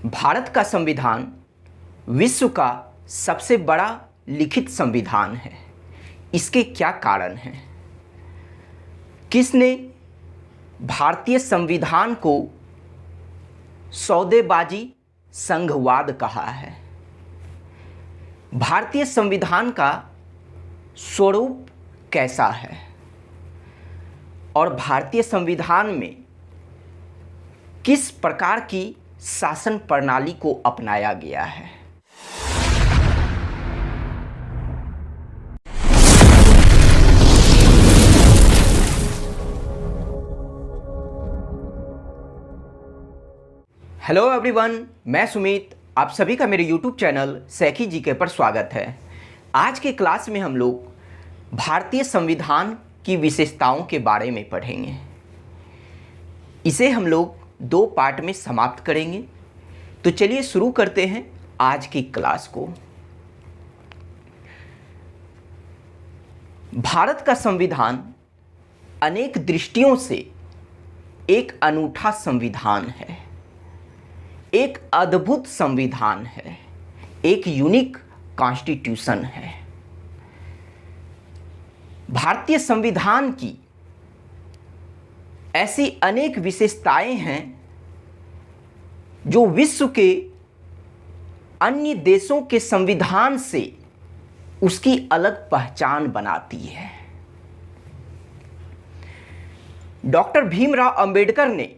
भारत का संविधान विश्व का सबसे बड़ा लिखित संविधान है। इसके क्या कारण हैं? किसने भारतीय संविधान को सौदेबाजी संघवाद कहा है? भारतीय संविधान का स्वरूप कैसा है और भारतीय संविधान में किस प्रकार की शासन प्रणाली को अपनाया गया है? हेलो एवरीवन, मैं सुमित, आप सभी का मेरे YouTube चैनल सैखी जीके पर स्वागत है। आज के क्लास में हम लोग भारतीय संविधान की विशेषताओं के बारे में पढ़ेंगे। इसे हम लोग दो पार्ट में समाप्त करेंगे। तो चलिए शुरू करते हैं आज की क्लास को। भारत का संविधान अनेक दृष्टियों से एक अनूठा संविधान है, एक अद्भुत संविधान है, एक यूनिक कॉन्स्टिट्यूशन है। भारतीय संविधान की ऐसी अनेक विशेषताएं हैं जो विश्व के अन्य देशों के संविधान से उसकी अलग पहचान बनाती है। डॉक्टर भीमराव अंबेडकर ने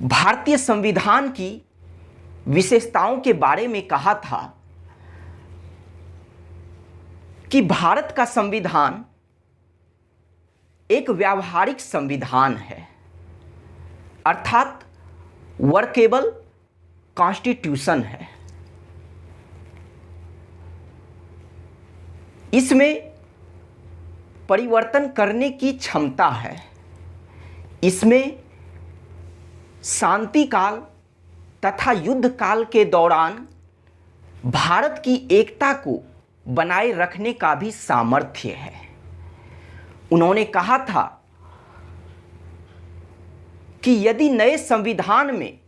भारतीय संविधान की विशेषताओं के बारे में कहा था कि भारत का संविधान एक व्यावहारिक संविधान है, अर्थात वर्केबल कॉन्स्टिट्यूशन है। इसमें परिवर्तन करने की क्षमता है। इसमें शांति काल तथा युद्ध काल के दौरान भारत की एकता को बनाए रखने का भी सामर्थ्य है। उन्होंने कहा था कि यदि नए संविधान में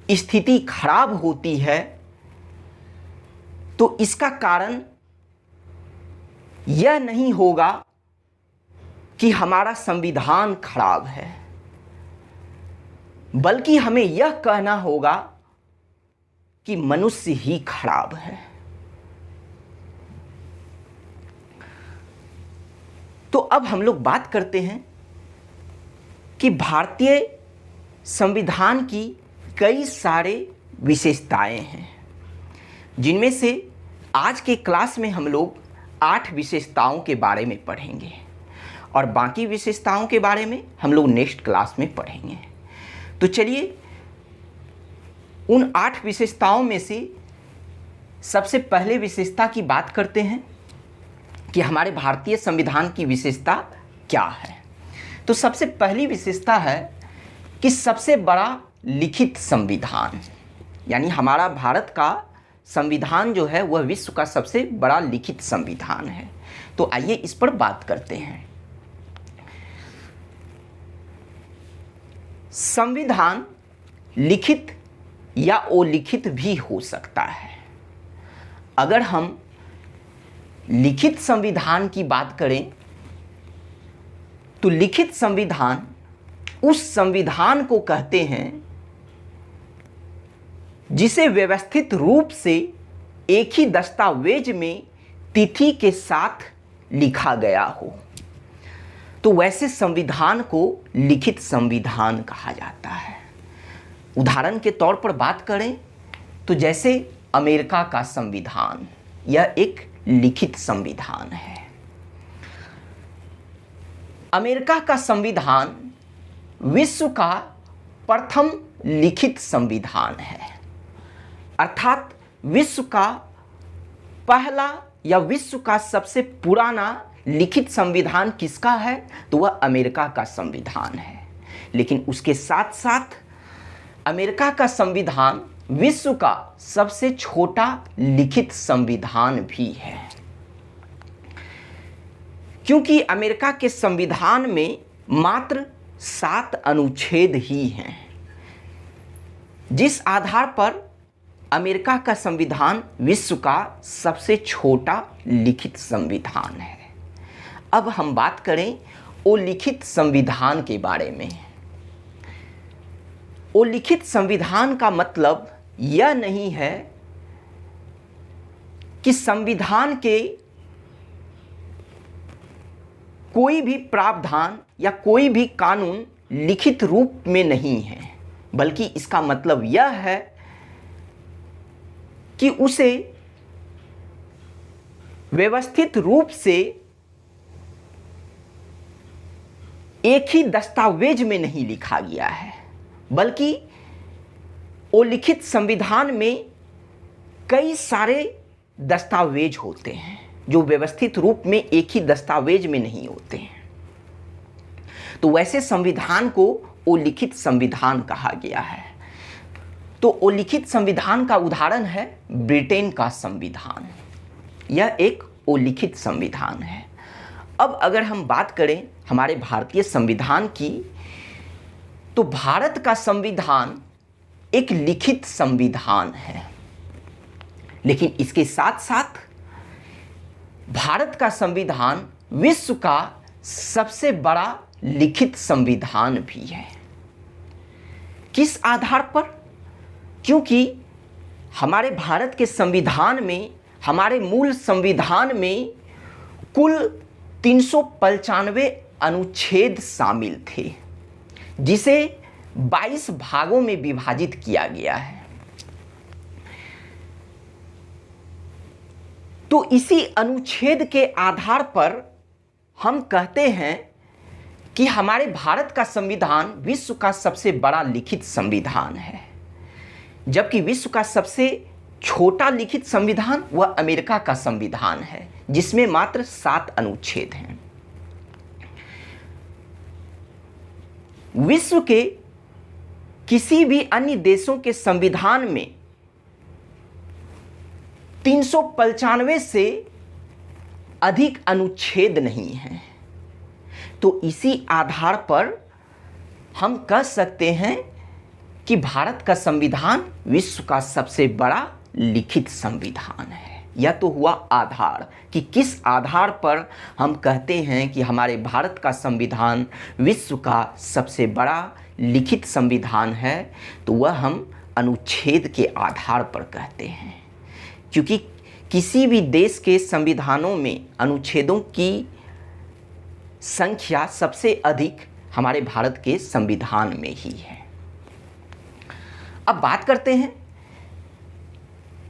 स्थिति खराब होती है तो इसका कारण यह नहीं होगा कि हमारा संविधान खराब है, बल्कि हमें यह कहना होगा कि मनुष्य ही खराब है। तो अब हम लोग बात करते हैं कि भारतीय संविधान की कई सारे विशेषताएं हैं, जिनमें से आज के क्लास में हम लोग 8 विशेषताओं के बारे में पढ़ेंगे और बाकी विशेषताओं के बारे में हम लोग नेक्स्ट क्लास में पढ़ेंगे। तो चलिए उन 8 विशेषताओं में से सबसे पहले विशेषता की बात करते हैं कि हमारे भारतीय संविधान की विशेषता क्या है। तो सबसे पहली विशेषता है कि सबसे बड़ा लिखित संविधान, यानी हमारा भारत का संविधान जो है वह विश्व का सबसे बड़ा लिखित संविधान है। तो आइए इस पर बात करते हैं। संविधान लिखित या अलिखित भी हो सकता है। अगर हम लिखित संविधान की बात करें तो लिखित संविधान उस संविधान को कहते हैं जिसे व्यवस्थित रूप से एक ही दस्तावेज में तिथि के साथ लिखा गया हो, तो वैसे संविधान को लिखित संविधान कहा जाता है। उदाहरण के तौर पर बात करें तो जैसे अमेरिका का संविधान, यह एक लिखित संविधान है। अमेरिका का संविधान विश्व का प्रथम लिखित संविधान है, अर्थात विश्व का पहला या विश्व का सबसे पुराना लिखित संविधान किसका है? तो वह अमेरिका का संविधान है। लेकिन उसके साथ साथ अमेरिका का संविधान विश्व का सबसे छोटा लिखित संविधान भी है, क्योंकि अमेरिका के संविधान में मात्र 7 अनुच्छेद ही हैं। जिस आधार पर अमेरिका का संविधान विश्व का सबसे छोटा लिखित संविधान है। अब हम बात करें ओ लिखित संविधान के बारे में। ओ लिखित संविधान का मतलब यह नहीं है कि संविधान के कोई भी प्रावधान या कोई भी कानून लिखित रूप में नहीं है, बल्कि इसका मतलब यह है कि उसे व्यवस्थित रूप से एक ही दस्तावेज में नहीं लिखा गया है, बल्कि वो लिखित संविधान में कई सारे दस्तावेज होते हैं जो व्यवस्थित रूप में एक ही दस्तावेज में नहीं होते हैं। तो वैसे संविधान को वो लिखित संविधान कहा गया है। तो वो लिखित संविधान का उदाहरण है ब्रिटेन का संविधान। यह एक वो लिखित संविधान है। अब अगर हम बात करें हमारे भारतीय संविधान की, तो भारत का संविधान एक लिखित संविधान है, लेकिन इसके साथ साथ भारत का संविधान विश्व का सबसे बड़ा लिखित संविधान भी है। किस आधार पर? क्योंकि हमारे भारत के संविधान में, हमारे मूल संविधान में कुल 395 अनुच्छेद शामिल थे, जिसे 22 भागों में विभाजित किया गया है। तो इसी अनुच्छेद के आधार पर हम कहते हैं कि हमारे भारत का संविधान विश्व का सबसे बड़ा लिखित संविधान है, जबकि विश्व का सबसे छोटा लिखित संविधान वह अमेरिका का संविधान है, जिसमें मात्र 7 अनुच्छेद हैं। विश्व के किसी भी अन्य देशों के संविधान में 395 से अधिक अनुच्छेद नहीं हैं। तो इसी आधार पर हम कह सकते हैं कि भारत का संविधान विश्व का सबसे बड़ा लिखित संविधान है। यह तो हुआ आधार कि किस आधार पर हम कहते हैं कि हमारे भारत का संविधान विश्व का सबसे बड़ा लिखित संविधान है। तो वह हम अनुच्छेद के आधार पर कहते हैं, क्योंकि किसी भी देश के संविधानों में अनुच्छेदों की संख्या सबसे अधिक हमारे भारत के संविधान में ही है। अब बात करते हैं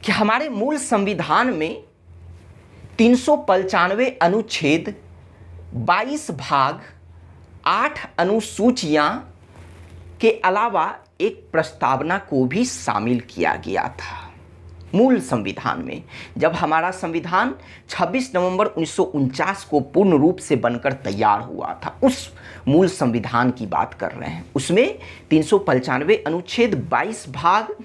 कि हमारे मूल संविधान में 395 अनुच्छेद, 22 भाग, 8 अनुसूचियां के अलावा एक प्रस्तावना को भी शामिल किया गया था मूल संविधान में। जब हमारा संविधान 26 नवंबर 1949 को पूर्ण रूप से बनकर तैयार हुआ था, उस मूल संविधान की बात कर रहे हैं। उसमें 395 अनुच्छेद, 22 भाग,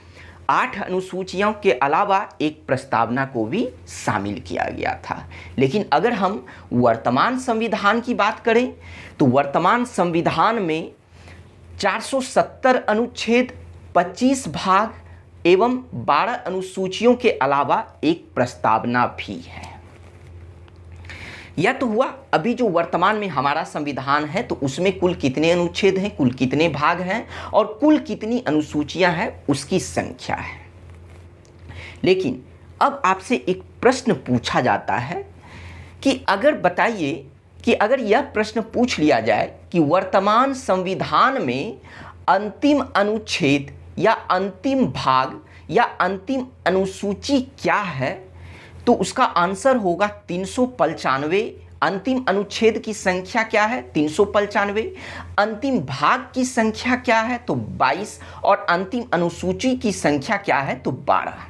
8 अनुसूचियों के अलावा एक प्रस्तावना को भी शामिल किया गया था। लेकिन अगर हम वर्तमान संविधान की बात करें तो वर्तमान संविधान में 470 अनुच्छेद, 25 भाग एवं 12 अनुसूचियों के अलावा एक प्रस्तावना भी है। यह तो हुआ अभी जो वर्तमान में हमारा संविधान है, तो उसमें कुल कितने अनुच्छेद हैं, कुल कितने भाग हैं और कुल कितनी अनुसूचियां हैं, उसकी संख्या है। लेकिन अब आपसे एक प्रश्न पूछा जाता है कि अगर बताइए कि अगर यह प्रश्न पूछ लिया जाए कि वर्तमान संविधान में अंतिम अनुच्छेद या अंतिम भाग या अंतिम अनुसूची क्या है, तो उसका आंसर होगा 395। अंतिम अनुच्छेद की संख्या क्या है? 395। अंतिम भाग की संख्या क्या है? तो 22। और अंतिम अनुसूची की संख्या क्या है? तो 12।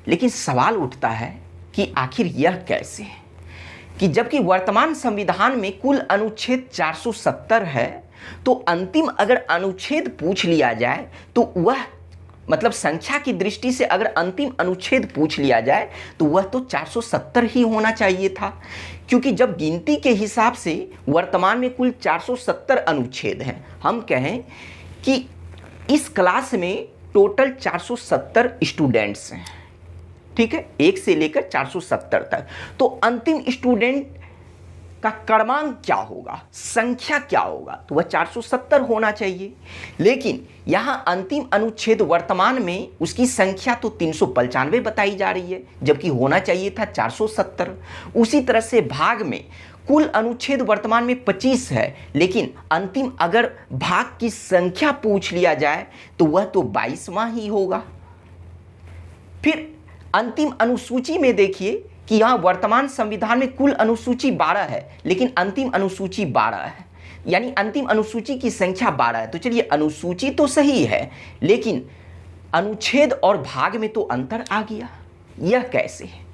लेकिन सवाल उठता है कि आखिर यह कैसे है कि जबकि वर्तमान संविधान में कुल अनुच्छेद 470 है, तो अंतिम अगर अनुच्छेद पूछ लिया जाए तो वह मतलब संख्या की दृष्टि से अगर अंतिम अनुच्छेद पूछ लिया जाए तो वह तो 470 ही होना चाहिए था, क्योंकि जब गिनती के हिसाब से वर्तमान में कुल 470 अनुच्छेद हैं, हम कहें कि इस क्लास में टोटल 470 स्टूडेंट्स हैं, ठीक है, 1 से लेकर 470 तक। तो अंतिम स्टूडेंट का क्रमांक क्या होगा, संख्या क्या होगा, तो वह 470 होना चाहिए। लेकिन यहाँ अंतिम अनुच्छेद वर्तमान में उसकी संख्या तो 395 बताई जा रही है, जबकि होना चाहिए था 470। उसी तरह से भाग में कुल अनुच्छेद वर्तमान में 25 है, लेकिन अंतिम अगर भाग की संख्या पूछ लिया जाए तो वह तो 22वां ही होगा। फिर अंतिम अनुसूची में देखिए कि यहाँ वर्तमान संविधान में कुल अनुसूची 12 है, लेकिन अंतिम अनुसूची 12 है, यानी अंतिम अनुसूची की संख्या 12 है। तो चलिए अनुसूची तो सही है, लेकिन अनुच्छेद और भाग में तो अंतर आ गया। यह कैसे है,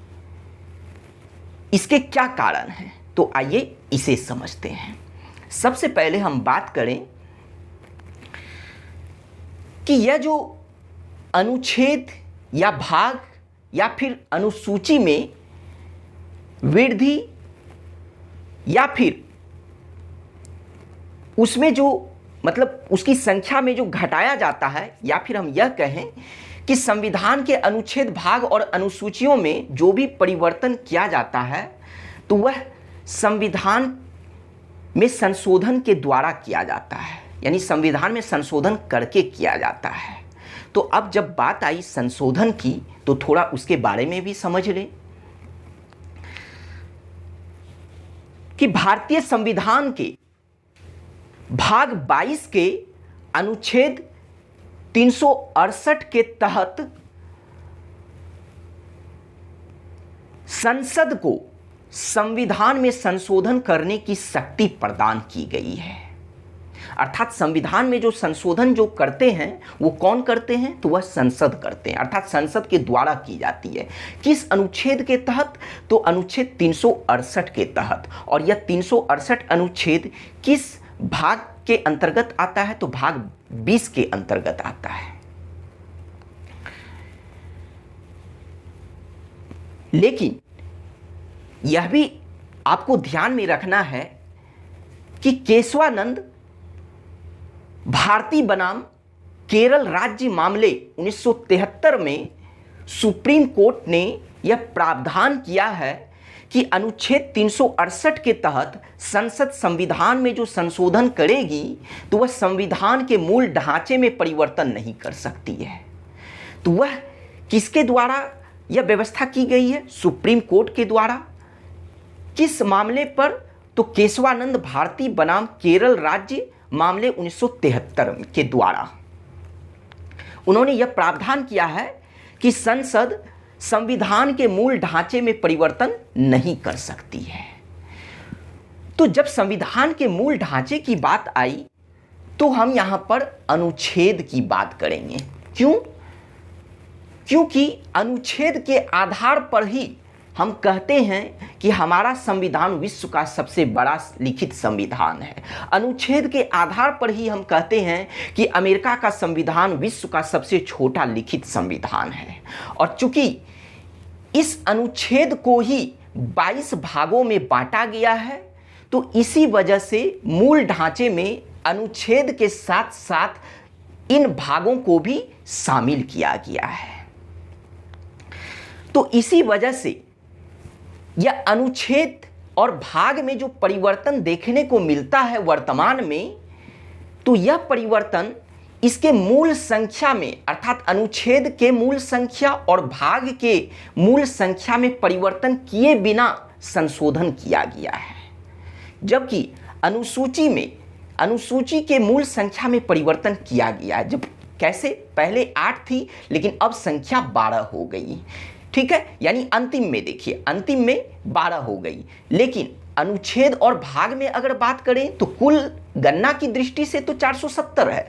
इसके क्या कारण हैं, तो आइए इसे समझते हैं। सबसे पहले हम बात करें कि यह जो अनुच्छेद या भाग या फिर अनुसूची में वृद्धि या फिर उसमें जो मतलब उसकी संख्या में जो घटाया जाता है, या फिर हम यह कहें कि संविधान के अनुच्छेद, भाग और अनुसूचियों में जो भी परिवर्तन किया जाता है तो वह संविधान में संशोधन के द्वारा किया जाता है, यानी संविधान में संशोधन करके किया जाता है। तो अब जब बात आई संशोधन की तो थोड़ा उसके बारे में भी समझ लें कि भारतीय संविधान के भाग 22 के अनुच्छेद 368 के तहत संसद को संविधान में संशोधन करने की शक्ति प्रदान की गई है। अर्थात संविधान में जो संशोधन जो करते हैं वो कौन करते हैं, तो वह संसद करते हैं, अर्थात संसद के द्वारा की जाती है। किस अनुच्छेद के तहत, तो अनुच्छेद 368 के तहत। और यह 368 अनुच्छेद किस भाग के अंतर्गत आता है, तो भाग 20 के अंतर्गत आता है। लेकिन यह भी आपको ध्यान में रखना है कि केशवानंद भारती बनाम केरल राज्य मामले 1973 में सुप्रीम कोर्ट ने यह प्रावधान किया है कि अनुच्छेद 368 के तहत संसद संविधान में जो संशोधन करेगी तो वह संविधान के मूल ढांचे में परिवर्तन नहीं कर सकती है। तो वह किसके द्वारा यह व्यवस्था की गई है, सुप्रीम कोर्ट के द्वारा। किस मामले पर, तो केशवानंद भारती बनाम केरल राज्य मामले 1973 के द्वारा उन्होंने यह प्रावधान किया है कि संसद संविधान के मूल ढांचे में परिवर्तन नहीं कर सकती है। तो जब संविधान के मूल ढांचे की बात आई तो हम यहां पर अनुच्छेद की बात करेंगे। क्यों? क्योंकि अनुच्छेद के आधार पर ही हम कहते हैं कि हमारा संविधान विश्व का सबसे बड़ा लिखित संविधान है। अनुच्छेद के आधार पर ही हम कहते हैं कि अमेरिका का संविधान विश्व का सबसे छोटा लिखित संविधान है। और चूंकि इस अनुच्छेद को ही 22 भागों में बांटा गया है तो इसी वजह से मूल ढांचे में अनुच्छेद के साथ साथ इन भागों को भी शामिल किया गया है। तो इसी वजह से यह अनुच्छेद और भाग में जो परिवर्तन देखने को मिलता है वर्तमान में, तो यह परिवर्तन इसके मूल संख्या में, अर्थात अनुच्छेद के मूल संख्या और भाग के मूल संख्या में परिवर्तन किए बिना संशोधन किया गया है। जबकि अनुसूची में, अनुसूची के मूल संख्या में परिवर्तन किया गया है। जब कैसे, पहले 8 थी लेकिन अब संख्या 12 हो गई, ठीक है, यानी अंतिम में देखिए, अंतिम में 12 हो गई। लेकिन अनुच्छेद और भाग में अगर बात करें तो कुल गणना की दृष्टि से तो 470 है,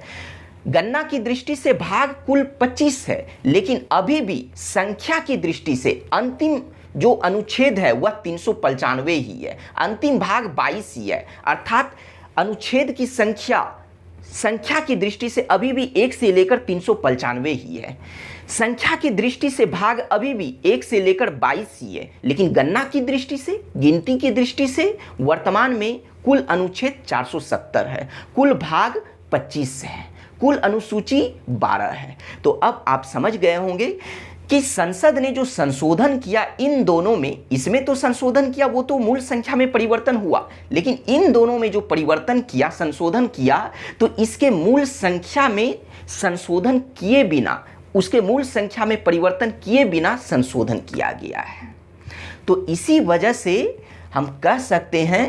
गणना की दृष्टि से भाग कुल 25 है, लेकिन अभी भी संख्या की दृष्टि से अंतिम जो अनुच्छेद है वह 395 ही है, अंतिम भाग 22 ही है। अर्थात अनुच्छेद की संख्या की दृष्टि से अभी भी 1 से लेकर 395 ही है। संख्या की दृष्टि से भाग अभी भी 1 से लेकर 22 ही है, लेकिन गणना की दृष्टि से, गिनती की दृष्टि से वर्तमान में कुल अनुच्छेद 470 है, कुल भाग 25 है, कुल अनुसूची 12 है। तो अब आप समझ गए होंगे कि संसद ने जो संशोधन किया इन दोनों में, इसमें तो संशोधन किया वो तो मूल संख्या में परिवर्तन हुआ, लेकिन इन दोनों में जो परिवर्तन किया, संशोधन किया, तो इसके मूल संख्या में संशोधन किए बिना, उसके मूल संख्या में परिवर्तन किए बिना संशोधन किया गया है। तो इसी वजह से हम कह सकते हैं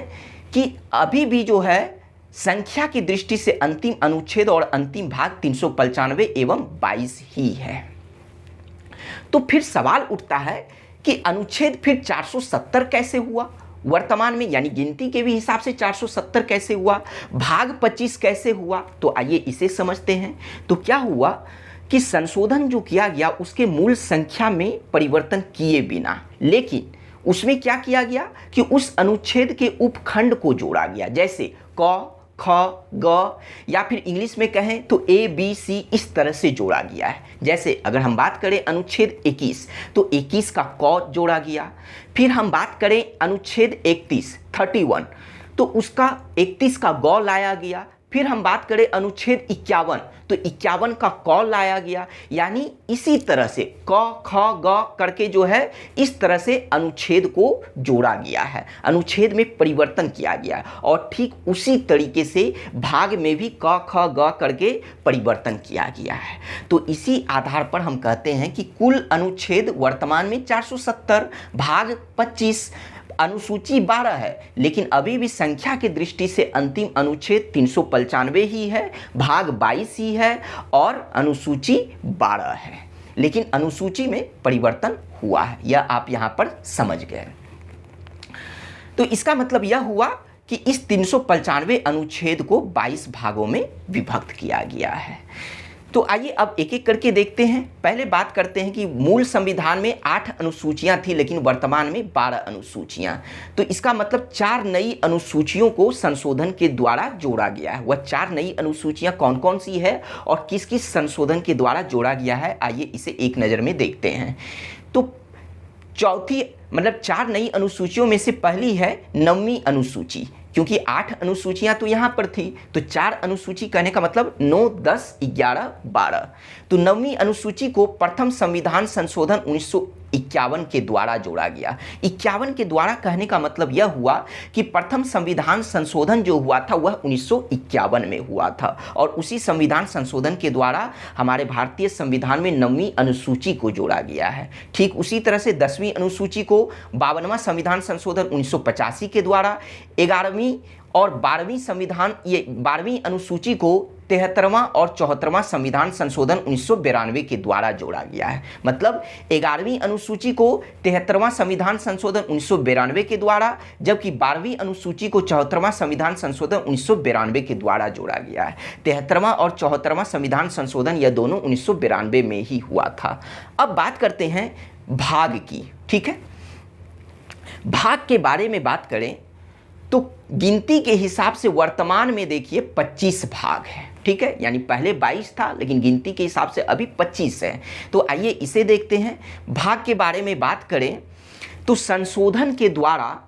कि अभी भी जो है संख्या की दृष्टि से अंतिम अनुच्छेद और अंतिम भाग 395 एवं 22 ही है। तो फिर सवाल उठता है कि अनुच्छेद फिर 470 कैसे हुआ वर्तमान में, यानी गिनती के भी हिसाब से 470 कैसे हुआ, भाग 25 कैसे हुआ। तो आइए इसे समझते हैं। तो क्या हुआ कि संशोधन जो किया गया उसके मूल संख्या में परिवर्तन किए बिना, लेकिन उसमें क्या किया गया कि उस अनुच्छेद के उपखंड को जोड़ा गया, जैसे क, ख, ग, या फिर इंग्लिश में कहें तो ए, बी, सी, इस तरह से जोड़ा गया है। जैसे अगर हम बात करें अनुच्छेद 21 तो 21 का क जोड़ा गया। फिर हम बात करें अनुच्छेद 31 तो उसका 31 का ग लाया गया। फिर हम बात करें अनुच्छेद 51 तो 51 का क लाया गया। यानी इसी तरह से क, ख, ग करके जो है इस तरह से अनुच्छेद को जोड़ा गया है, अनुच्छेद में परिवर्तन किया गया है। और ठीक उसी तरीके से भाग में भी क, ख, ग करके परिवर्तन किया गया है। तो इसी आधार पर हम कहते हैं कि कुल अनुच्छेद वर्तमान में 470, भाग 25, अनुसूची 12 है, लेकिन अभी भी संख्या की दृष्टि से अंतिम अनुच्छेद 395 ही है, भाग 22 ही है और अनुसूची 12 है। लेकिन अनुसूची में परिवर्तन हुआ है, यह आप यहां पर समझ गए। तो इसका मतलब यह हुआ कि इस 395 अनुच्छेद को 22 भागों में विभक्त किया गया है। तो आइए अब एक एक करके देखते हैं। पहले बात करते हैं कि मूल संविधान में 8 अनुसूचियां थी, लेकिन वर्तमान में 12 अनुसूचियां। तो इसका मतलब 4 नई अनुसूचियों को संशोधन के द्वारा जोड़ा गया है। वह 4 नई अनुसूचियां कौन कौन सी है और किस किस संशोधन के द्वारा जोड़ा गया है, आइए इसे एक नज़र में देखते हैं। तो चौथी मतलब 4 नई अनुसूचियों में से पहली है 9वीं अनुसूची, क्योंकि 8 अनुसूचियां तो यहाँ पर थी, तो 4 अनुसूची कहने का मतलब 9, 10, 11, 12। तो 9वीं अनुसूची को प्रथम संविधान संशोधन 1951 के द्वारा जोड़ा गया। 51 के द्वारा कहने का मतलब यह हुआ कि प्रथम संविधान संशोधन जो हुआ था वह 1951 में हुआ था, और उसी संविधान संशोधन के द्वारा हमारे भारतीय संविधान में 9वीं अनुसूची को जोड़ा गया है। ठीक उसी तरह से 10वीं अनुसूची को 52वां संविधान संशोधन 1985 के द्वारा, 11वीं और 12वीं अनुसूची को 73वां और 74वां संविधान संशोधन 1992 के द्वारा जोड़ा गया है। मतलब 11वीं अनुसूची को 73वां संविधान संशोधन 1992 के द्वारा, जबकि 12वीं अनुसूची को 74वां संविधान संशोधन 1992 के द्वारा जोड़ा गया है। 73वां और 74वां संविधान संशोधन यह दोनों 1992 में ही हुआ था। अब बात करते हैं भाग की। ठीक है, भाग के बारे में बात करें तो गिनती के हिसाब से वर्तमान में देखिए 25 भाग है। ठीक है, यानी पहले 22 था, लेकिन गिनती के हिसाब से अभी 25 है। तो आइए इसे देखते हैं। भाग के बारे में बात करें तो संशोधन के द्वारा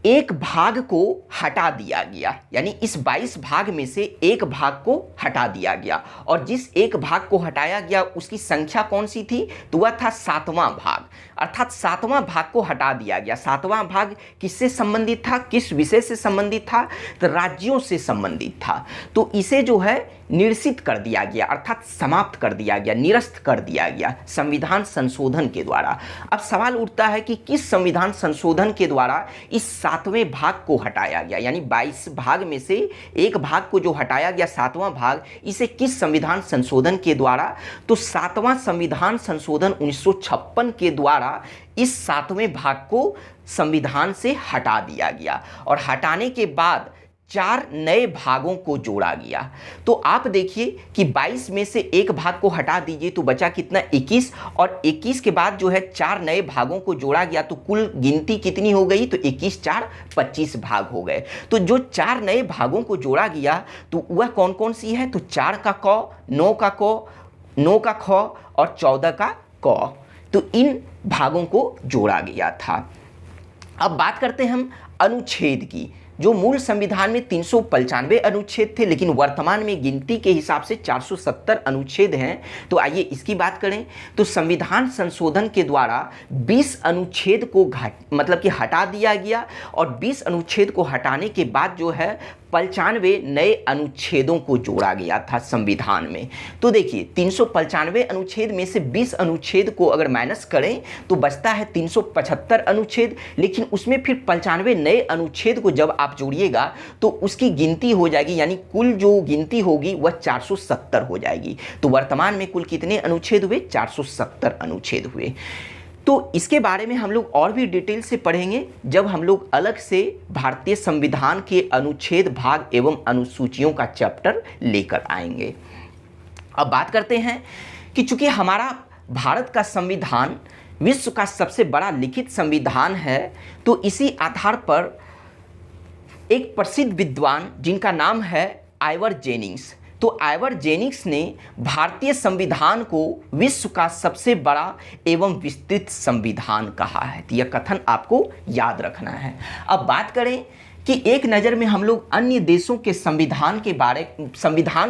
एक भाग को हटा दिया गया, यानी इस 22 भाग में से एक भाग को हटा दिया गया, और जिस एक भाग को हटाया गया उसकी संख्या कौन सी थी, तो वह था 7वां भाग। अर्थात 7वां भाग को हटा दिया गया। 7वां भाग किससे संबंधित था, किस विषय से संबंधित था, तो राज्यों से संबंधित था। तो इसे जो है निरसित कर दिया गया, अर्थात समाप्त कर दिया गया, निरस्त कर दिया गया संविधान संशोधन के द्वारा। अब सवाल उठता है कि किस संविधान संशोधन के द्वारा इस 7वें भाग को हटाया गया, यानी 22 भाग में से एक भाग को जो हटाया गया 7वां भाग, इसे किस संविधान संशोधन के द्वारा, तो 7वां संविधान संशोधन 1956 के द्वारा इस 7वें भाग को संविधान से हटा दिया गया, और हटाने के बाद 4 नए भागों को जोड़ा गया। तो आप देखिए कि 22 में से एक भाग को हटा दीजिए तो बचा कितना, 21, और 21 के बाद जो है 4 नए भागों को जोड़ा गया, तो कुल गिनती कितनी हो गई, तो 21 4 25 भाग हो गए। तो जो 4 नए भागों को जोड़ा गया तो वह कौन कौन सी है, तो 4 का क, 9 का क, 9 का ख और 14 का क। तो इन भागों को जोड़ा गया था। अब बात करते हैं हम अनुच्छेद की। जो मूल संविधान में 395 अनुच्छेद थे, लेकिन वर्तमान में गिनती के हिसाब से 470 अनुच्छेद हैं। तो आइए इसकी बात करें। तो संविधान संशोधन के द्वारा 20 अनुच्छेद को मतलब कि हटा दिया गया, और 20 अनुच्छेद को हटाने के बाद जो है 95 नए अनुच्छेदों को जोड़ा गया था संविधान में। तो देखिए 395 अनुच्छेद में से 20 अनुच्छेद को अगर माइनस करें तो बचता है 375 अनुच्छेद, लेकिन उसमें फिर 95 नए अनुच्छेद को जब आप जोड़िएगा तो उसकी गिनती हो जाएगी, यानी कुल जो गिनती होगी वह 470 हो जाएगी। तो वर्तमान में कुल कितने अनुच्छेद हुए? 470 अनुच्छेद हुए। तो इसके बारे में हम लोग और भी डिटेल से पढ़ेंगे जब हम लोग अलग से भारतीय संविधान के अनुच्छेद, भाग एवं अनुसूचियों का चैप्टर लेकर आएंगे। अब बात करते हैं कि चूंकि हमारा भारत का संविधान विश्व का सबसे बड़ा लिखित संविधान है, तो इसी आधार पर एक प्रसिद्ध विद्वान जिनका नाम है आइवर जेनिंग्स, तो आइवर जेनिंग्स ने भारतीय संविधान को विश्व का सबसे बड़ा एवं विस्तृत संविधान कहा है। तो यह कथन आपको याद रखना है। अब बात करें कि एक नज़र में हम लोग अन्य देशों के संविधान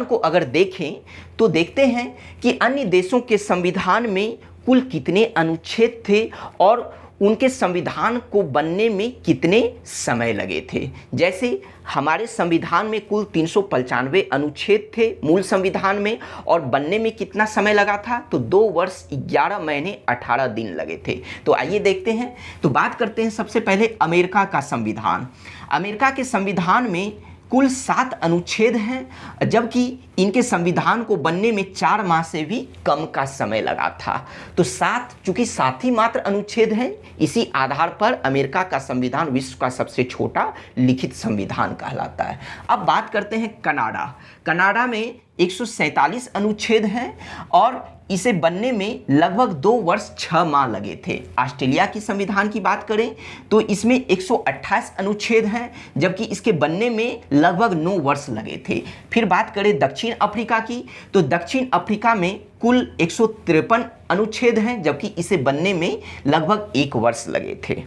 को अगर देखें तो देखते हैं कि अन्य देशों के संविधान में कुल कितने अनुच्छेद थे और उनके संविधान को बनने में कितने समय लगे थे। जैसे हमारे संविधान में कुल 395 अनुच्छेद थे मूल संविधान में, और बनने में कितना समय लगा था? तो 2 वर्ष 11 महीने 18 दिन लगे थे। तो आइए देखते हैं। तो बात करते हैं सबसे पहले अमेरिका का संविधान। अमेरिका के संविधान में कुल 7 अनुच्छेद हैं, जबकि इनके संविधान को बनने में 4 माह से भी कम का समय लगा था। तो 7, चूंकि 7 ही मात्र अनुच्छेद हैं, इसी आधार पर अमेरिका का संविधान विश्व का सबसे छोटा लिखित संविधान कहलाता है। अब बात करते हैं कनाडा। कनाडा में 147 अनुच्छेद हैं और इसे बनने में लगभग 2 वर्ष 6 माह लगे थे। ऑस्ट्रेलिया की संविधान की बात करें तो इसमें 128 अनुच्छेद हैं, जबकि इसके बनने में लगभग 9 वर्ष लगे थे। फिर बात करें दक्षिण अफ्रीका की, तो दक्षिण अफ्रीका में कुल 153 अनुच्छेद हैं, जबकि इसे बनने में लगभग 1 वर्ष लगे थे।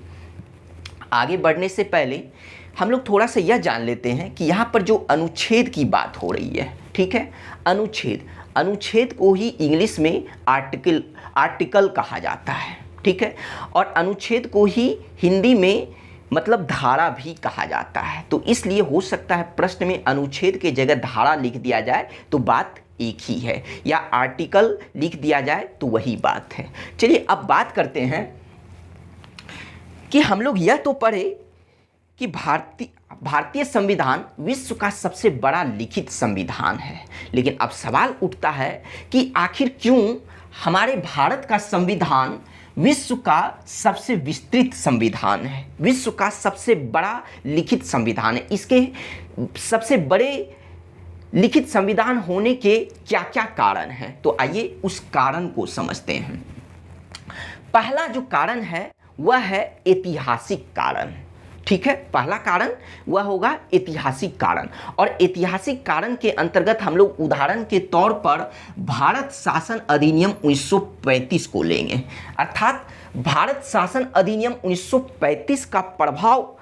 आगे बढ़ने से पहले हम लोग थोड़ा सा यह जान लेते हैं कि यहाँ पर जो अनुच्छेद की बात हो रही है, ठीक है, अनुच्छेद को ही इंग्लिश में आर्टिकल कहा जाता है, ठीक है, और अनुच्छेद को ही हिंदी में मतलब धारा भी कहा जाता है। तो इसलिए हो सकता है प्रश्न में अनुच्छेद के जगह धारा लिख दिया जाए तो बात एक ही है, या आर्टिकल लिख दिया जाए तो वही बात है। चलिए अब बात करते हैं कि हम लोग यह तो पढ़े कि भारतीय संविधान विश्व का सबसे बड़ा लिखित संविधान है, लेकिन अब सवाल उठता है कि आखिर क्यों हमारे भारत का संविधान विश्व का सबसे विस्तृत संविधान है, विश्व का सबसे बड़ा लिखित संविधान है। इसके सबसे बड़े लिखित संविधान होने के क्या क्या कारण हैं? तो आइए उस कारण को समझते हैं। पहला जो कारण है वह है ऐतिहासिक कारण, ठीक है। पहला कारण वह होगा ऐतिहासिक कारण, और ऐतिहासिक कारण के अंतर्गत हम लोग उदाहरण के तौर पर भारत शासन अधिनियम 1935 को लेंगे। अर्थात भारत शासन अधिनियम 1935 का प्रभाव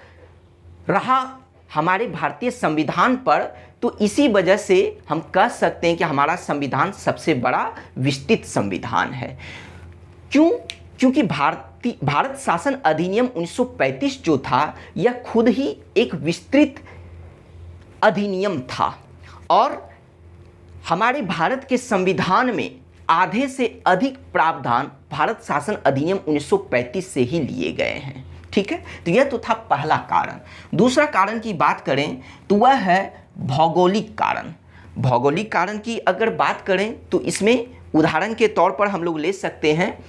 रहा हमारे भारतीय संविधान पर, तो इसी वजह से हम कह सकते हैं कि हमारा संविधान सबसे बड़ा विस्तृत संविधान है। क्यों? क्योंकि भारत शासन अधिनियम 1935 जो था यह खुद ही एक विस्तृत अधिनियम था, और हमारे भारत के संविधान में आधे से अधिक प्रावधान भारत शासन अधिनियम 1935 से ही लिए गए हैं, ठीक है। तो यह तो था पहला कारण। दूसरा कारण की बात करें तो वह है भौगोलिक कारण। भौगोलिक कारण की अगर बात करें तो इसमें उदाहरण के तौर पर हम लोग ले सकते हैं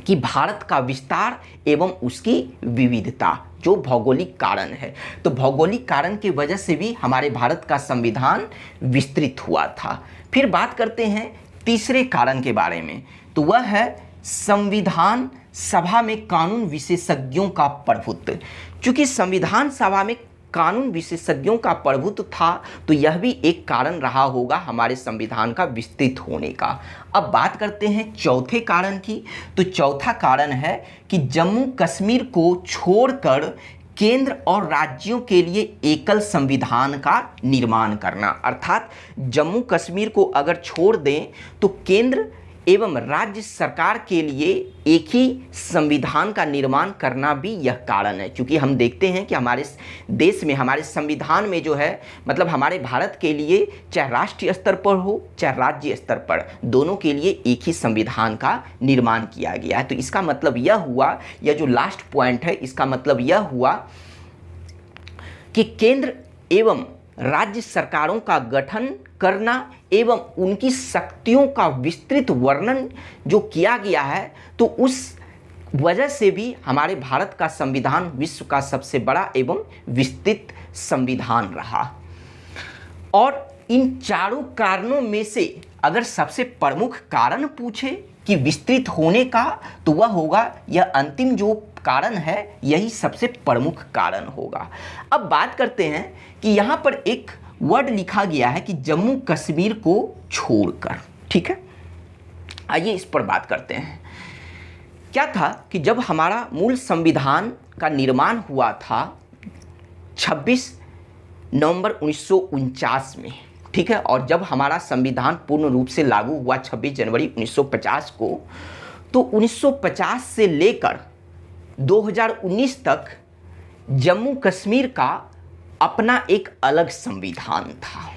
कि भारत का विस्तार एवं उसकी विविधता जो भौगोलिक कारण है, तो भौगोलिक कारण की वजह से भी हमारे भारत का संविधान विस्तृत हुआ था। फिर बात करते हैं तीसरे कारण के बारे में, तो वह है संविधान सभा में कानून विशेषज्ञों का प्रभुत्व। चूंकि संविधान सभा में कानून विशेषज्ञों का प्रभुत्व था, तो यह भी एक कारण रहा होगा हमारे संविधान का विस्तृत होने का। अब बात करते हैं चौथे कारण की, तो चौथा कारण है कि जम्मू कश्मीर को छोड़कर केंद्र और राज्यों के लिए एकल संविधान का निर्माण करना, अर्थात जम्मू कश्मीर को अगर छोड़ दें तो केंद्र एवं राज्य सरकार के लिए एक ही संविधान का निर्माण करना भी यह कारण है। क्योंकि हम देखते हैं कि हमारे देश में, हमारे संविधान में जो है, मतलब हमारे भारत के लिए चाहे राष्ट्रीय स्तर पर हो चाहे राज्य स्तर पर, दोनों के लिए एक ही संविधान का निर्माण किया गया है। तो इसका मतलब यह हुआ, यह जो लास्ट पॉइंट है, इसका मतलब यह हुआ कि केंद्र एवं राज्य सरकारों का गठन करना एवं उनकी शक्तियों का विस्तृत वर्णन जो किया गया है, तो उस वजह से भी हमारे भारत का संविधान विश्व का सबसे बड़ा एवं विस्तृत संविधान रहा। और इन चारों कारणों में से अगर सबसे प्रमुख कारण पूछे कि विस्तृत होने का, तो वह होगा यह अंतिम जो कारण है, यही सबसे प्रमुख कारण होगा। अब बात करते हैं कि यहाँ पर एक वर्ड लिखा गया है कि जम्मू कश्मीर को छोड़कर, ठीक है। आइए इस पर बात करते हैं। क्या था कि जब हमारा मूल संविधान का निर्माण हुआ था 26 नवंबर 1949 में, ठीक है, और जब हमारा संविधान पूर्ण रूप से लागू हुआ 26 जनवरी 1950 को, तो 1950 से लेकर 2019 तक जम्मू कश्मीर का अपना एक अलग संविधान था।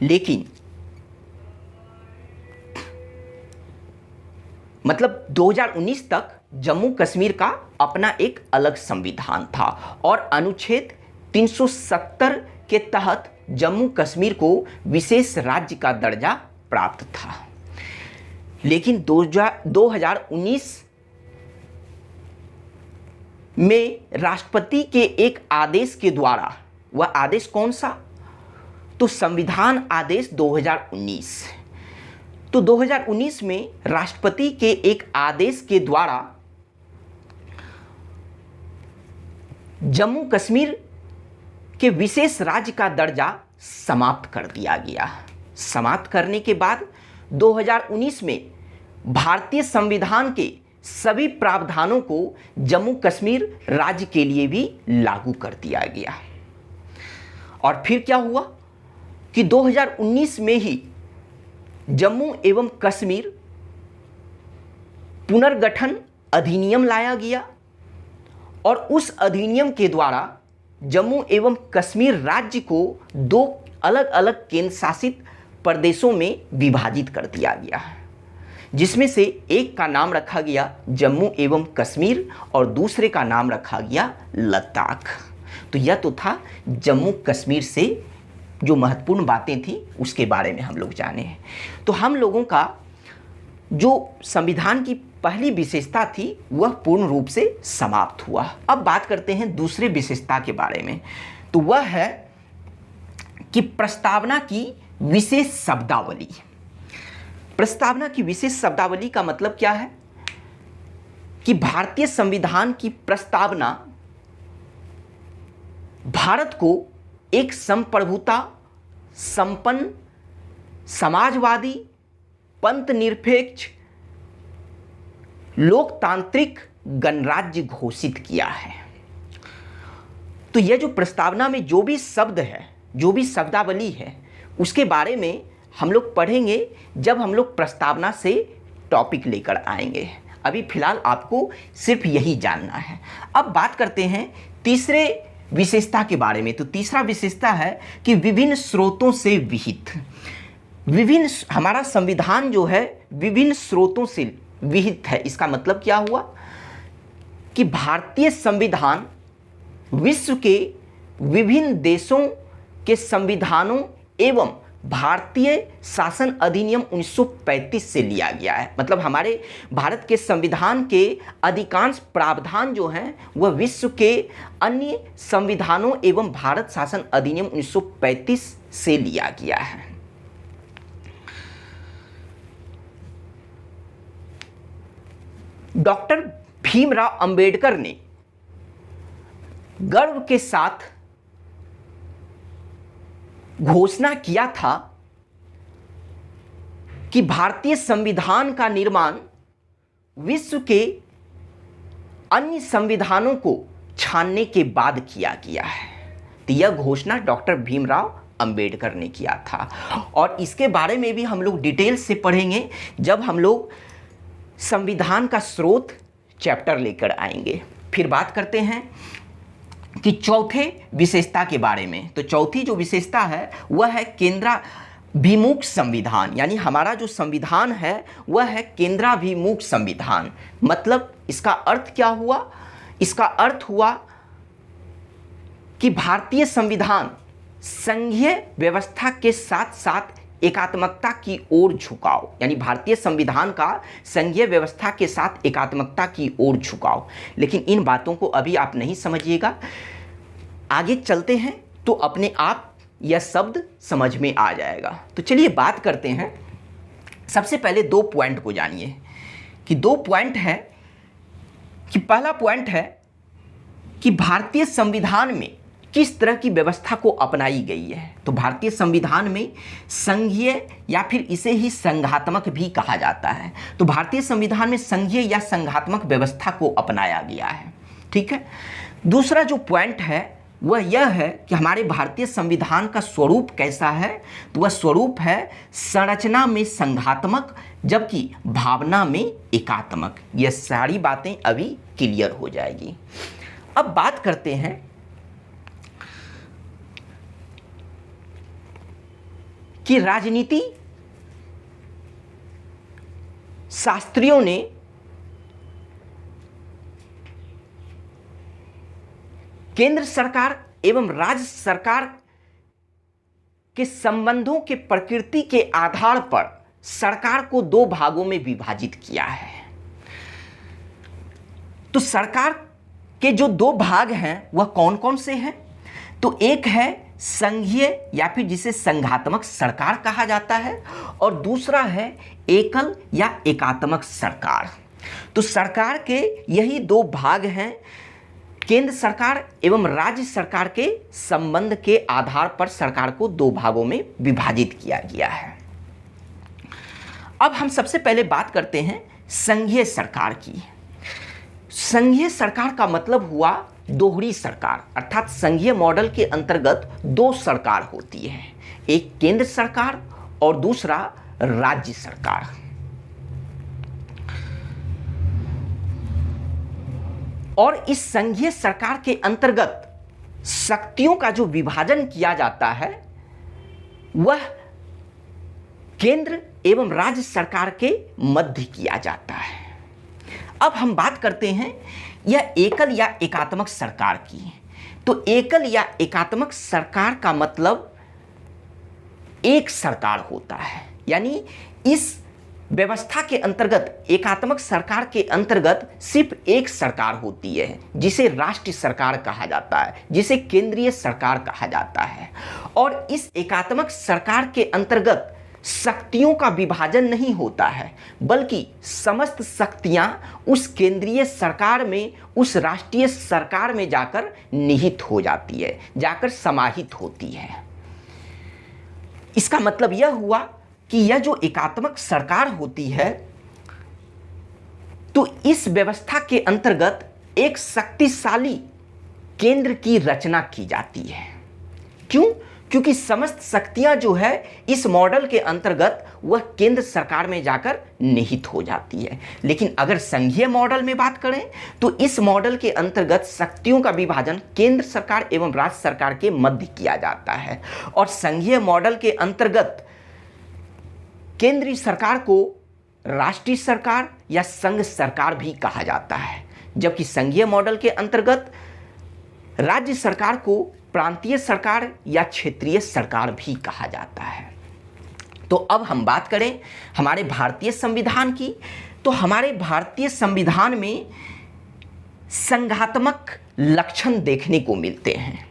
लेकिन मतलब 2019 तक जम्मू कश्मीर का अपना एक अलग संविधान था और अनुच्छेद 370 के तहत जम्मू कश्मीर को विशेष राज्य का दर्जा प्राप्त था। लेकिन 2019 में राष्ट्रपति के एक आदेश के द्वारा, वह आदेश कौन सा, तो संविधान आदेश 2019, तो 2019 में राष्ट्रपति के एक आदेश के द्वारा जम्मू कश्मीर के विशेष राज्य का दर्जा समाप्त कर दिया गया। समाप्त करने के बाद 2019 में भारतीय संविधान के सभी प्रावधानों को जम्मू कश्मीर राज्य के लिए भी लागू कर दिया गया। और फिर क्या हुआ कि 2019 में ही जम्मू एवं कश्मीर पुनर्गठन अधिनियम लाया गया और उस अधिनियम के द्वारा जम्मू एवं कश्मीर राज्य को दो अलग अलग केंद्र शासित प्रदेशों में विभाजित कर दिया गया, जिसमें से एक का नाम रखा गया जम्मू एवं कश्मीर और दूसरे का नाम रखा गया लद्दाख। तो यह तो था जम्मू कश्मीर से जो महत्वपूर्ण बातें थी उसके बारे में हम लोग जाने हैं। तो हम लोगों का जो संविधान की पहली विशेषता थी वह पूर्ण रूप से समाप्त हुआ। अब बात करते हैं दूसरे विशेषता के बारे में, तो वह है कि प्रस्तावना की विशेष शब्दावली। प्रस्तावना की विशेष शब्दावली का मतलब क्या है कि भारतीय संविधान की प्रस्तावना भारत को एक संप्रभुता, संपन्न, समाजवादी, पंथ निरपेक्ष, लोकतांत्रिक गणराज्य घोषित किया है। तो यह जो प्रस्तावना में जो भी शब्द है, जो भी शब्दावली है, उसके बारे में हम लोग पढ़ेंगे जब हम लोग प्रस्तावना से टॉपिक लेकर आएंगे। अभी फिलहाल आपको सिर्फ यही जानना है। अब बात करते हैं तीसरे विशेषता के बारे में। तो तीसरा विशेषता है कि विभिन्न स्रोतों से विहित। हमारा संविधान जो है विभिन्न स्रोतों से विहित है। इसका मतलब क्या हुआ कि भारतीय संविधान विश्व के विभिन्न देशों के संविधानों एवं भारतीय शासन अधिनियम 1935 से लिया गया है। मतलब हमारे भारत के संविधान के अधिकांश प्रावधान जो हैं वह विश्व के अन्य संविधानों एवं भारत शासन अधिनियम 1935 से लिया गया है। डॉक्टर भीमराव अंबेडकर ने गर्व के साथ घोषणा किया था कि भारतीय संविधान का निर्माण विश्व के अन्य संविधानों को छानने के बाद किया गया है। तो यह घोषणा डॉक्टर भीमराव अंबेडकर ने किया था और इसके बारे में भी हम लोग डिटेल से पढ़ेंगे जब हम लोग संविधान का स्रोत चैप्टर लेकर आएंगे। फिर बात करते हैं कि चौथे विशेषता के बारे में। तो चौथी जो विशेषता है वह है केंद्राभिमुख संविधान, यानी हमारा जो संविधान है वह है केंद्राभिमुख संविधान। मतलब इसका अर्थ क्या हुआ? इसका अर्थ हुआ कि भारतीय संविधान संघीय व्यवस्था के साथ साथ एकात्मकता की ओर झुकाव, यानी भारतीय संविधान का संघीय व्यवस्था के साथ एकात्मकता की ओर झुकाव। लेकिन इन बातों को अभी आप नहीं समझिएगा, आगे चलते हैं तो अपने आप यह शब्द समझ में आ जाएगा। तो चलिए बात करते हैं। सबसे पहले दो पॉइंट को जानिए कि दो पॉइंट है कि पहला पॉइंट है कि भारतीय संविधान में किस तरह की व्यवस्था को अपनाई गई है। तो भारतीय संविधान में संघीय या फिर इसे ही संघात्मक भी कहा जाता है। तो भारतीय संविधान में संघीय या संघात्मक व्यवस्था को अपनाया गया है। ठीक है। दूसरा जो पॉइंट है वह यह है कि हमारे भारतीय संविधान का स्वरूप कैसा है। तो वह स्वरूप है संरचना में संघात्मक जबकि भावना में एकात्मक। यह सारी बातें अभी क्लियर हो जाएगी। अब बात करते हैं कि राजनीति शास्त्रियों ने केंद्र सरकार एवं राज्य सरकार के संबंधों के प्रकृति के आधार पर सरकार को दो भागों में विभाजित किया है। तो सरकार के जो दो भाग हैं वह कौन कौन से हैं? तो एक है संघीय या फिर जिसे संघात्मक सरकार कहा जाता है और दूसरा है एकल या एकात्मक सरकार। तो सरकार के यही दो भाग हैं। केंद्र सरकार एवं राज्य सरकार के संबंध के आधार पर सरकार को दो भागों में विभाजित किया गया है। अब हम सबसे पहले बात करते हैं संघीय सरकार की। संघीय सरकार का मतलब हुआ दोहरी सरकार, अर्थात संघीय मॉडल के अंतर्गत दो सरकार होती है, एक केंद्र सरकार और दूसरा राज्य सरकार। और इस संघीय सरकार के अंतर्गत शक्तियों का जो विभाजन किया जाता है वह केंद्र एवं राज्य सरकार के मध्य किया जाता है। अब हम बात करते हैं यह एकल या एकात्मक सरकार की। तो एकल या एकात्मक सरकार का मतलब एक सरकार होता है, यानी इस व्यवस्था के अंतर्गत एकात्मक सरकार के अंतर्गत सिर्फ एक सरकार होती है जिसे राष्ट्रीय सरकार कहा जाता है, जिसे केंद्रीय सरकार कहा जाता है। और इस एकात्मक सरकार के अंतर्गत शक्तियों का विभाजन नहीं होता है बल्कि समस्त शक्तियां उस केंद्रीय सरकार में, उस राष्ट्रीय सरकार में जाकर निहित हो जाती है, जाकर समाहित होती है। इसका मतलब यह हुआ कि यह जो एकात्मक सरकार होती है तो इस व्यवस्था के अंतर्गत एक शक्तिशाली केंद्र की रचना की जाती है। क्यों? क्योंकि समस्त शक्तियां जो है इस मॉडल के अंतर्गत वह केंद्र सरकार में जाकर निहित हो जाती है। लेकिन अगर संघीय मॉडल में बात करें तो इस मॉडल के अंतर्गत शक्तियों का विभाजन केंद्र सरकार एवं राज्य सरकार के मध्य किया जाता है। और संघीय मॉडल के अंतर्गत केंद्रीय सरकार को राष्ट्रीय सरकार या संघ सरकार भी कहा जाता है, जबकि संघीय मॉडल के अंतर्गत राज्य सरकार को प्रांतीय सरकार या क्षेत्रीय सरकार भी कहा जाता है। तो अब हम बात करें हमारे भारतीय संविधान की। तो हमारे भारतीय संविधान में संघात्मक लक्षण देखने को मिलते हैं।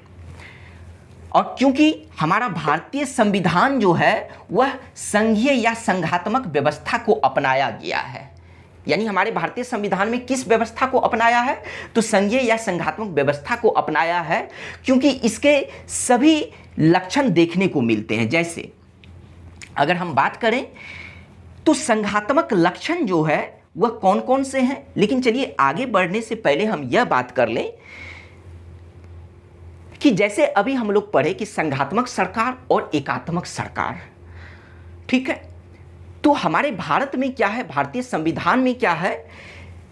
और क्योंकि हमारा भारतीय संविधान जो है वह संघीय या संघात्मक व्यवस्था को अपनाया गया है, यानी हमारे भारतीय संविधान में किस व्यवस्था को अपनाया है? तो संघीय या संघात्मक व्यवस्था को अपनाया है क्योंकि इसके सभी लक्षण देखने को मिलते हैं। जैसे अगर हम बात करें तो संघात्मक लक्षण जो है वह कौन कौन से हैं। लेकिन चलिए आगे बढ़ने से पहले हम यह बात कर लें कि जैसे अभी हम लोग पढ़े कि संघात्मक सरकार और एकात्मक सरकार, ठीक है। तो हमारे भारत में क्या है, भारतीय संविधान में क्या है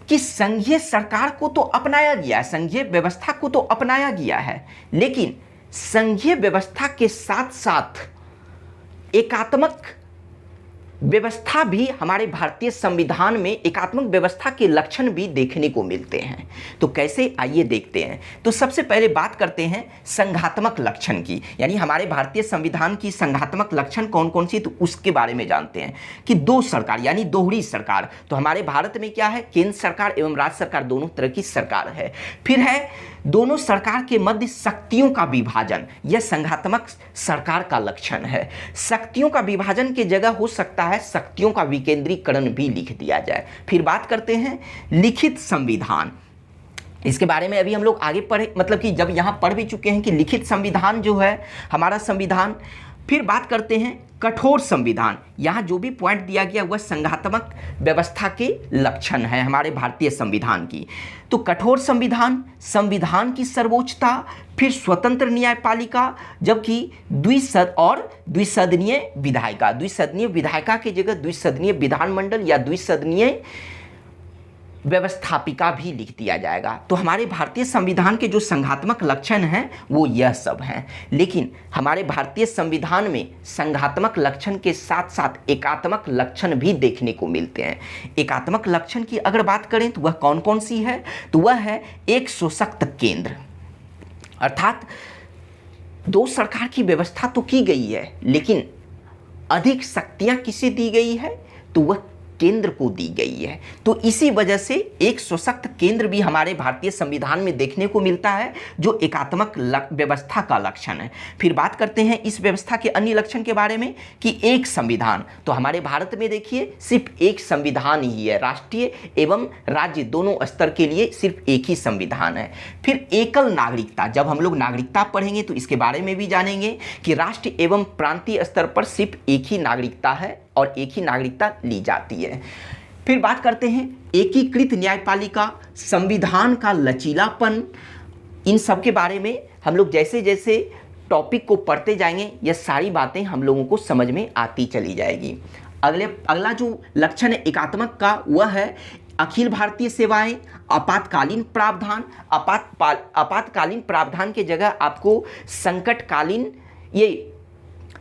कि संघीय सरकार को तो अपनाया गया है, संघीय व्यवस्था को तो अपनाया गया है, लेकिन संघीय व्यवस्था के साथ साथ एकात्मक व्यवस्था भी हमारे भारतीय संविधान में, एकात्मक व्यवस्था के लक्षण भी देखने को मिलते हैं। तो कैसे, आइए देखते हैं। तो सबसे पहले बात करते हैं संघात्मक लक्षण की, यानी हमारे भारतीय संविधान की संघात्मक लक्षण कौन कौन सी, तो उसके बारे में जानते हैं कि दो सरकार यानी दोहरी सरकार। तो हमारे भारत में क्या है, केंद्र सरकार एवं राज्य सरकार दोनों तरह की सरकार है। फिर है दोनों सरकार के मध्य शक्तियों का विभाजन, यह संघात्मक सरकार का लक्षण है। शक्तियों का विभाजन की जगह हो सकता है शक्तियों का विकेंद्रीकरण भी लिख दिया जाए। फिर बात करते हैं लिखित संविधान, इसके बारे में अभी हम लोग आगे पढ़े, मतलब कि जब यहाँ पढ़ भी चुके हैं कि लिखित संविधान जो है हमारा संविधान। फिर बात करते हैं कठोर संविधान, यहाँ जो भी पॉइंट दिया गया वह संघात्मक व्यवस्था के लक्षण है हमारे भारतीय संविधान की। तो कठोर संविधान, संविधान की सर्वोच्चता, फिर स्वतंत्र न्यायपालिका, जबकि द्विसदनीय विधायिका, द्विसदनीय विधायिका की जगह द्विसदनीय विधानमंडल या द्विसदनीय व्यवस्थापिका भी लिख दिया जाएगा। तो हमारे भारतीय संविधान के जो संघात्मक लक्षण हैं वो यह सब हैं। लेकिन हमारे भारतीय संविधान में संघात्मक लक्षण के साथ साथ एकात्मक लक्षण भी देखने को मिलते हैं। एकात्मक लक्षण की अगर बात करें तो वह कौन कौन सी है, तो वह है एक सशक्त केंद्र, अर्थात दो सरकार की व्यवस्था तो की गई है लेकिन अधिक शक्तियां किसे दी गई है, तो वह केंद्र को दी गई है। तो इसी वजह से एक सशक्त केंद्र भी हमारे भारतीय संविधान में देखने को मिलता है जो एकात्मक व्यवस्था का लक्षण है। फिर बात करते हैं इस व्यवस्था के अन्य लक्षण के बारे में कि एक संविधान, तो हमारे भारत में देखिए सिर्फ एक संविधान ही है, राष्ट्रीय एवं राज्य दोनों स्तर के लिए सिर्फ एक ही संविधान है। फिर एकल नागरिकता, जब हम लोग नागरिकता पढ़ेंगे तो इसके बारे में भी जानेंगे कि राष्ट्र एवं प्रांतीय स्तर पर सिर्फ एक ही नागरिकता है और एक ही नागरिकता ली जाती है। फिर बात करते हैं एकीकृत न्यायपालिका, संविधान का लचीलापन, इन सब के बारे में हम लोग जैसे जैसे टॉपिक को पढ़ते जाएंगे यह सारी बातें हम लोगों को समझ में आती चली जाएगी। अगला जो लक्षण है एकात्मक का वह है अखिल भारतीय सेवाएं, आपातकालीन प्रावधान। आपातकालीन प्रावधान की जगह आपको संकटकालीन, ये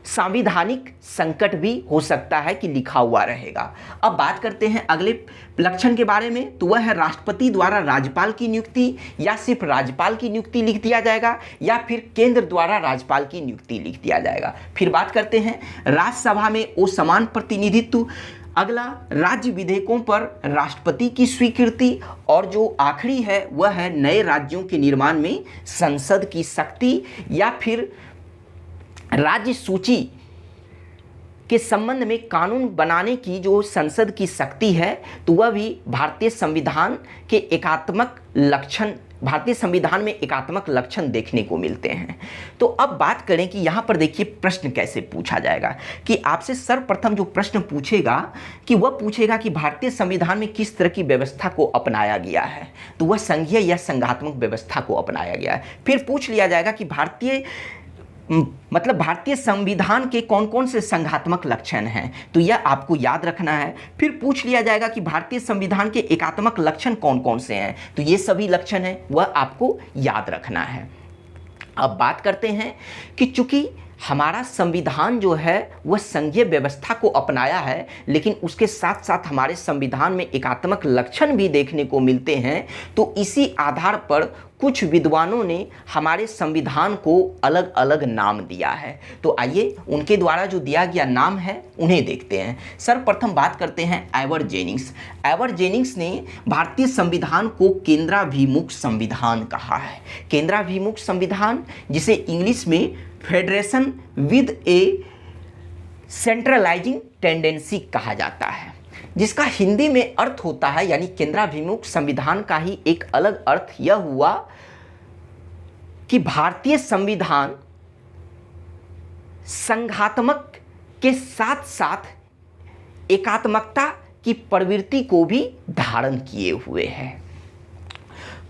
संवैधानिक संकट भी हो सकता है कि लिखा हुआ रहेगा। अब बात करते हैं अगले लक्षण के बारे में, तो वह है राष्ट्रपति द्वारा राज्यपाल की नियुक्ति, या सिर्फ राज्यपाल की नियुक्ति लिख दिया जाएगा या फिर केंद्र द्वारा राज्यपाल की नियुक्ति लिख दिया जाएगा। फिर बात करते हैं राज्यसभा में असमान प्रतिनिधित्व। अगला राज्य विधेयकों पर राष्ट्रपति की स्वीकृति, और जो आखिरी है वह है नए राज्यों के निर्माण में संसद की शक्ति, या फिर राज्य सूची के संबंध में कानून बनाने की जो संसद की शक्ति है, तो वह भी भारतीय संविधान के एकात्मक लक्षण, भारतीय संविधान में एकात्मक लक्षण देखने को मिलते हैं। तो अब बात करें कि यहाँ पर देखिए प्रश्न कैसे पूछा जाएगा, कि आपसे सर्वप्रथम जो प्रश्न पूछेगा कि वह पूछेगा कि भारतीय संविधान में किस तरह की व्यवस्था को अपनाया गया है, तो वह संघीय या संघात्मक व्यवस्था को अपनाया गया है। फिर पूछ लिया जाएगा कि भारतीय संविधान के कौन कौन से संघात्मक लक्षण हैं, तो यह आपको याद रखना है। फिर पूछ लिया जाएगा कि भारतीय संविधान के एकात्मक लक्षण कौन कौन से हैं, तो ये सभी लक्षण हैं वह आपको याद रखना है। अब बात करते हैं कि चूंकि हमारा संविधान जो है वह संघीय व्यवस्था को अपनाया है, लेकिन उसके साथ साथ हमारे संविधान में एकात्मक लक्षण भी देखने को मिलते हैं, तो इसी आधार पर कुछ विद्वानों ने हमारे संविधान को अलग अलग नाम दिया है। तो आइए उनके द्वारा जो दिया गया नाम है उन्हें देखते हैं। सर्वप्रथम बात करते हैं एवर जेनिंग्स। एवर जेनिंग्स ने भारतीय संविधान को केंद्राभिमुख संविधान कहा है। केंद्राभिमुख संविधान, जिसे इंग्लिश में federation with A centralising tendency कहा जाता है, जिसका हिंदी में अर्थ होता है, यानी केंद्राभिमुख संविधान का ही एक अलग अर्थ यह हुआ कि भारतीय संविधान संघात्मक के साथ साथ एकात्मकता की प्रवृत्ति को भी धारण किए हुए है।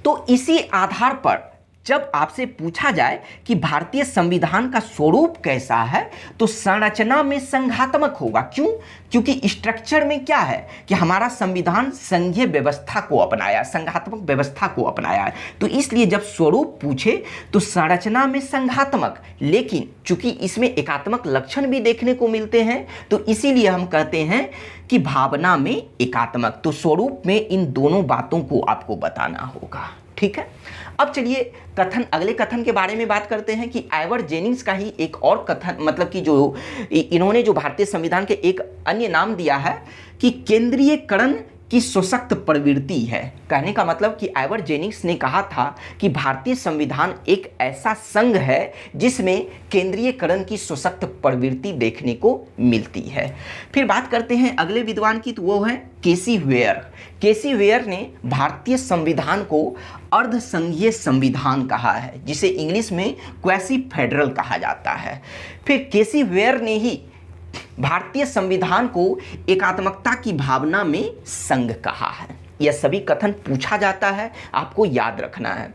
तो इसी आधार पर जब आपसे पूछा जाए कि भारतीय संविधान का स्वरूप कैसा है, तो संरचना में संघात्मक होगा। क्यों? क्योंकि स्ट्रक्चर में क्या है कि हमारा संविधान संघीय व्यवस्था को अपनाया, संघात्मक व्यवस्था को अपनाया है। तो इसलिए जब स्वरूप पूछे तो संरचना में संघात्मक, लेकिन चूंकि इसमें एकात्मक लक्षण भी देखने को मिलते हैं, तो इसीलिए हम कहते हैं कि भावना में एकात्मक। तो स्वरूप में इन दोनों बातों को आपको बताना होगा। ठीक है, अब चलिए कथन, अगले कथन के बारे में बात करते हैं कि आइवर जेनिंग्स का ही एक और कथन, मतलब कि जो इन्होंने जो भारतीय संविधान के एक अन्य नाम दिया है कि केंद्रीयकरण की सशक्त प्रवृत्ति है। कहने का मतलब कि आइवर जेनिंग्स ने कहा था कि भारतीय संविधान एक ऐसा संघ है जिसमें केंद्रीयकरण की सशक्त प्रवृत्ति देखने को मिलती है। फिर बात करते हैं अगले विद्वान की, तो वो है केसी वेयर। केसी वेयर ने भारतीय संविधान को अर्धसंघीय संविधान कहा है, जिसे इंग्लिश में क्वासी फेडरल कहा जाता है। फिर केसी वेयर ने ही भारतीय संविधान को एकात्मकता की भावना में संघ कहा है। यह सभी कथन पूछा जाता है, आपको याद रखना है।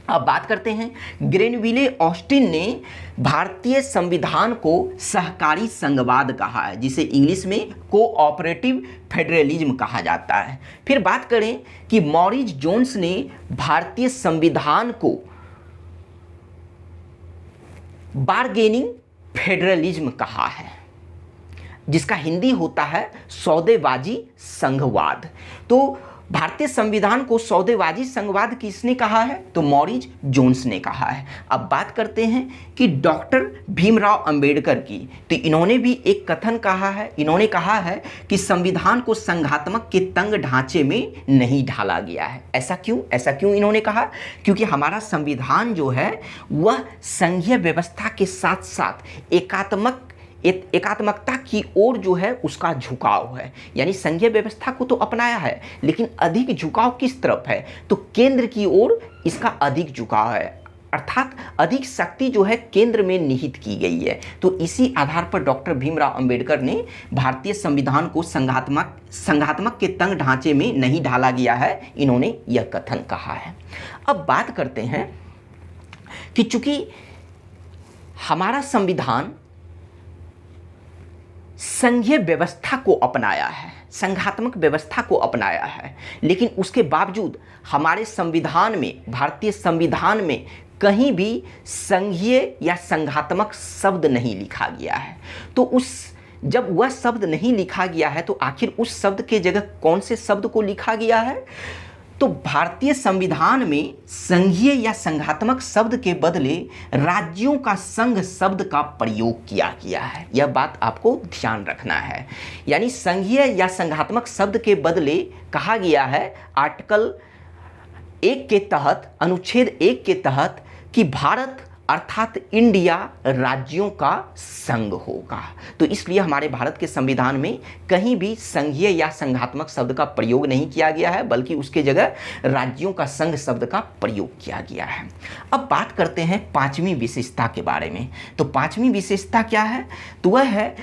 अब बात करते हैं, ग्रेनविले ऑस्टिन ने भारतीय संविधान को सहकारी संघवाद कहा है, जिसे इंग्लिश में कोऑपरेटिव फेडरलिज्म कहा जाता है। फिर बात करें कि मॉरिस जोन्स ने भारतीय संविधान को बार्गेनिंग फेडरलिज्म कहा है, जिसका हिंदी होता है सौदेबाजी संघवाद। तो भारतीय संविधान को सौदेबाजी संघवाद किसने कहा है? तो मॉरिस जोन्स ने कहा है। अब बात करते हैं कि डॉक्टर भीमराव अंबेडकर की, तो इन्होंने भी एक कथन कहा है। इन्होंने कहा है कि संविधान को संघात्मक के तंग ढांचे में नहीं ढाला गया है। ऐसा क्यों इन्होंने कहा? क्योंकि हमारा संविधान जो है वह संघीय व्यवस्था के साथ साथ एकात्मकता की ओर जो है उसका झुकाव है। यानी संघीय व्यवस्था को तो अपनाया है, लेकिन अधिक झुकाव किस तरफ है? तो केंद्र की ओर इसका अधिक झुकाव है, अर्थात अधिक शक्ति जो है केंद्र में निहित की गई है। तो इसी आधार पर डॉक्टर भीमराव अंबेडकर ने भारतीय संविधान को संघात्मक के तंग ढांचे में नहीं ढाला गया है, इन्होंने यह कथन कहा है। अब बात करते हैं कि चूंकि हमारा संविधान संघीय व्यवस्था को अपनाया है, संघात्मक व्यवस्था को अपनाया है, लेकिन उसके बावजूद हमारे संविधान में, भारतीय संविधान में कहीं भी संघीय या संघात्मक शब्द नहीं लिखा गया है। तो जब वह शब्द नहीं लिखा गया है, तो आखिर उस शब्द के जगह कौन से शब्द को लिखा गया है? तो भारतीय संविधान में संघीय या संघात्मक शब्द के बदले राज्यों का संघ शब्द का प्रयोग किया गया है। यह बात आपको ध्यान रखना है। यानी संघीय या संघात्मक शब्द के बदले कहा गया है आर्टिकल 1 के तहत, अनुच्छेद 1 के तहत, कि भारत अर्थात इंडिया राज्यों का संघ होगा। तो इसलिए हमारे भारत के संविधान में कहीं भी संघीय या संघात्मक शब्द का प्रयोग नहीं किया गया है, बल्कि उसके जगह राज्यों का संघ शब्द का प्रयोग किया गया है। अब बात करते हैं पांचवी विशेषता के बारे में। तो पांचवी विशेषता क्या है? तो वह है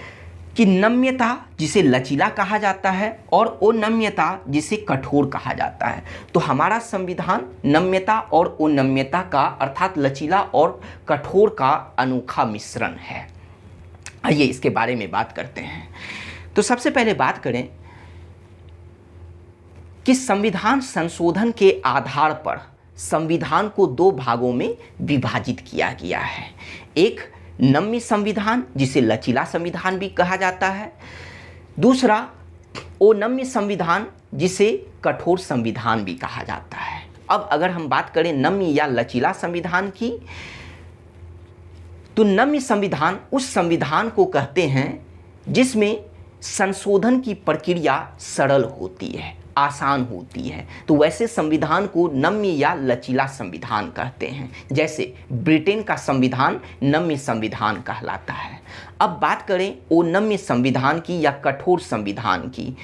कि नम्यता, जिसे लचीला कहा जाता है, और अनम्यता, जिसे कठोर कहा जाता है। तो हमारा संविधान नम्यता और अनम्यता का, अर्थात लचीला और कठोर का अनोखा मिश्रण है। आइए इसके बारे में बात करते हैं। तो सबसे पहले बात करें कि संविधान संशोधन के आधार पर संविधान को दो भागों में विभाजित किया गया है। एक नम्य संविधान, जिसे लचीला संविधान भी कहा जाता है। दूसरा अनम्य संविधान, जिसे कठोर संविधान भी कहा जाता है। अब अगर हम बात करें नम्य या लचीला संविधान की, तो नम्य संविधान उस संविधान को कहते हैं जिसमें संशोधन की प्रक्रिया सरल होती है, आसान होती है। तो वैसे संविधान को नम्य या लचीला संविधान कहते हैं। जैसे ब्रिटेन का संविधान नम्य संविधान कहलाता है। अब बात करें अनम्य संविधान की या कठोर संविधान की,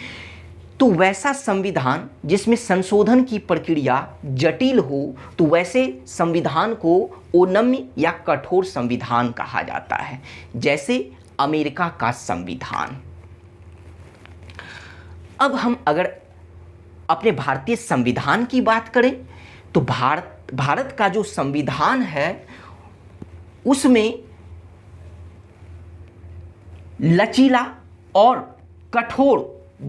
तो वैसा संविधान जिसमें संशोधन की प्रक्रिया जटिल हो, तो वैसे संविधान को अनम्य या कठोर संविधान कहा जाता है। जैसे अमेरिका का संविधान। अब हम अगर अपने भारतीय संविधान की बात करें तो भारत का जो संविधान है उसमें लचीला और कठोर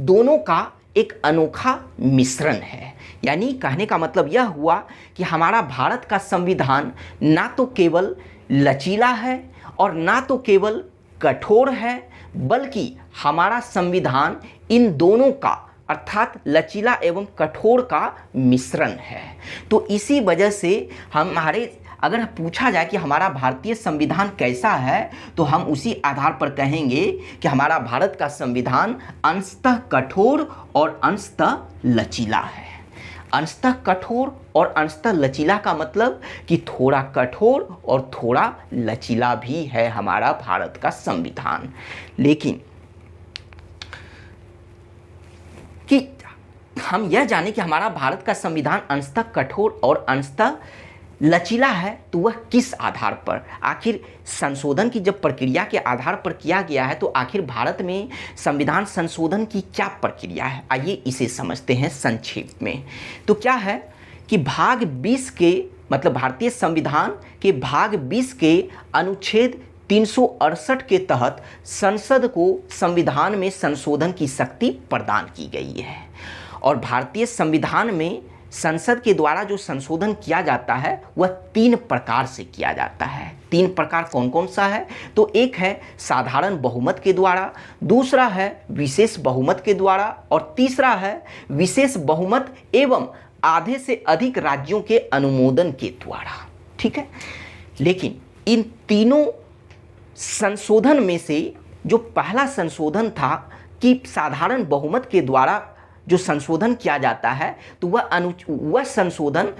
दोनों का एक अनोखा मिश्रण है। यानी कहने का मतलब यह हुआ कि हमारा भारत का संविधान ना तो केवल लचीला है और ना तो केवल कठोर है, बल्कि हमारा संविधान इन दोनों का अर्थात लचीला एवं कठोर का मिश्रण है। तो इसी वजह से अगर पूछा जाए कि हमारा भारतीय संविधान कैसा है तो हम उसी आधार पर कहेंगे कि हमारा भारत का संविधान अंशतः कठोर और अंशतः लचीला है। अंशतः कठोर और अंशतः लचीला का मतलब कि थोड़ा कठोर और थोड़ा लचीला भी है हमारा भारत का संविधान। लेकिन कि हम यह जाने कि हमारा भारत का संविधान अंशतः कठोर और अंशतः लचीला है तो वह किस आधार पर, आखिर संशोधन की जब प्रक्रिया के आधार पर किया गया है तो आखिर भारत में संविधान संशोधन की क्या प्रक्रिया है, आइए इसे समझते हैं संक्षेप में। तो क्या है कि भाग 20 के मतलब भारतीय संविधान के भाग 20 के अनुच्छेद 368 के तहत संसद को संविधान में संशोधन की शक्ति प्रदान की गई है। और भारतीय संविधान में संसद के द्वारा जो संशोधन किया जाता है वह 3 प्रकार से किया जाता है। 3 प्रकार कौन कौन सा है? तो एक है साधारण बहुमत के द्वारा, दूसरा है विशेष बहुमत के द्वारा और तीसरा है विशेष बहुमत एवं आधे से अधिक राज्यों के अनुमोदन के द्वारा। ठीक है, लेकिन इन तीनों संशोधन में से जो पहला संशोधन था कि साधारण बहुमत के द्वारा जो संशोधन किया जाता है तो वह संशोधन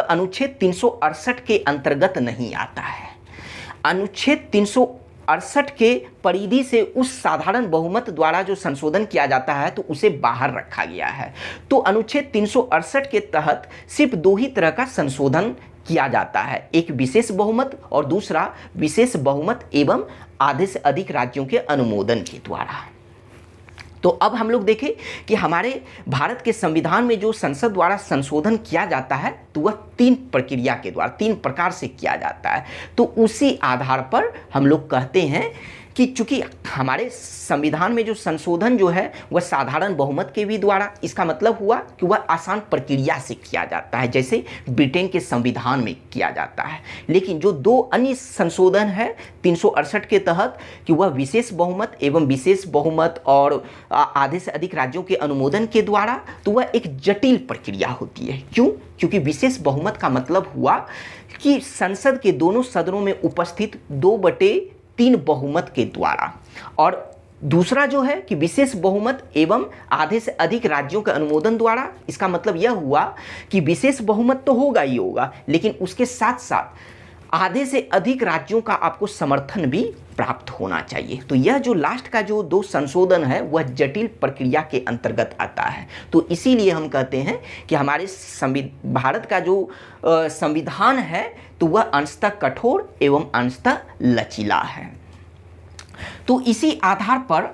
अनुच्छेद 368 के अंतर्गत नहीं आता है। अनुच्छेद 368 के परिधि से उस साधारण बहुमत द्वारा जो संशोधन किया जाता है तो उसे बाहर रखा गया है। तो अनुच्छेद 368 के तहत सिर्फ 2 ही तरह का संशोधन किया जाता है, एक विशेष बहुमत और दूसरा विशेष बहुमत एवं आधे से अधिक राज्यों के अनुमोदन के द्वारा। तो अब हम लोग देखें कि हमारे भारत के संविधान में जो संसद द्वारा संशोधन किया जाता है तो वह 3 प्रक्रिया के द्वारा 3 प्रकार से किया जाता है। तो उसी आधार पर हम लोग कहते हैं कि चूंकि हमारे संविधान में जो संशोधन जो है वह साधारण बहुमत के भी द्वारा, इसका मतलब हुआ कि वह आसान प्रक्रिया से किया जाता है जैसे ब्रिटेन के संविधान में किया जाता है। लेकिन जो 2 अन्य संशोधन है 368 के तहत कि वह विशेष बहुमत एवं विशेष बहुमत और आधे से अधिक राज्यों के अनुमोदन के द्वारा, तो वह एक जटिल प्रक्रिया होती है। क्यों? क्योंकि विशेष बहुमत का मतलब हुआ कि संसद के दोनों सदनों में उपस्थित 2/3 बहुमत के द्वारा, और दूसरा जो है कि विशेष बहुमत एवं आधे से अधिक राज्यों के अनुमोदन द्वारा। इसका मतलब यह हुआ कि विशेष बहुमत तो होगा ही होगा, लेकिन उसके साथ साथ आधे से अधिक राज्यों का आपको समर्थन भी प्राप्त होना चाहिए। तो यह जो लास्ट का जो 2 संशोधन है वह जटिल प्रक्रिया के अंतर्गत आता है। तो इसीलिए हम कहते हैं कि हमारे भारत का जो संविधान है तो वह अंशतः कठोर एवं अंशतः लचीला है। तो इसी आधार पर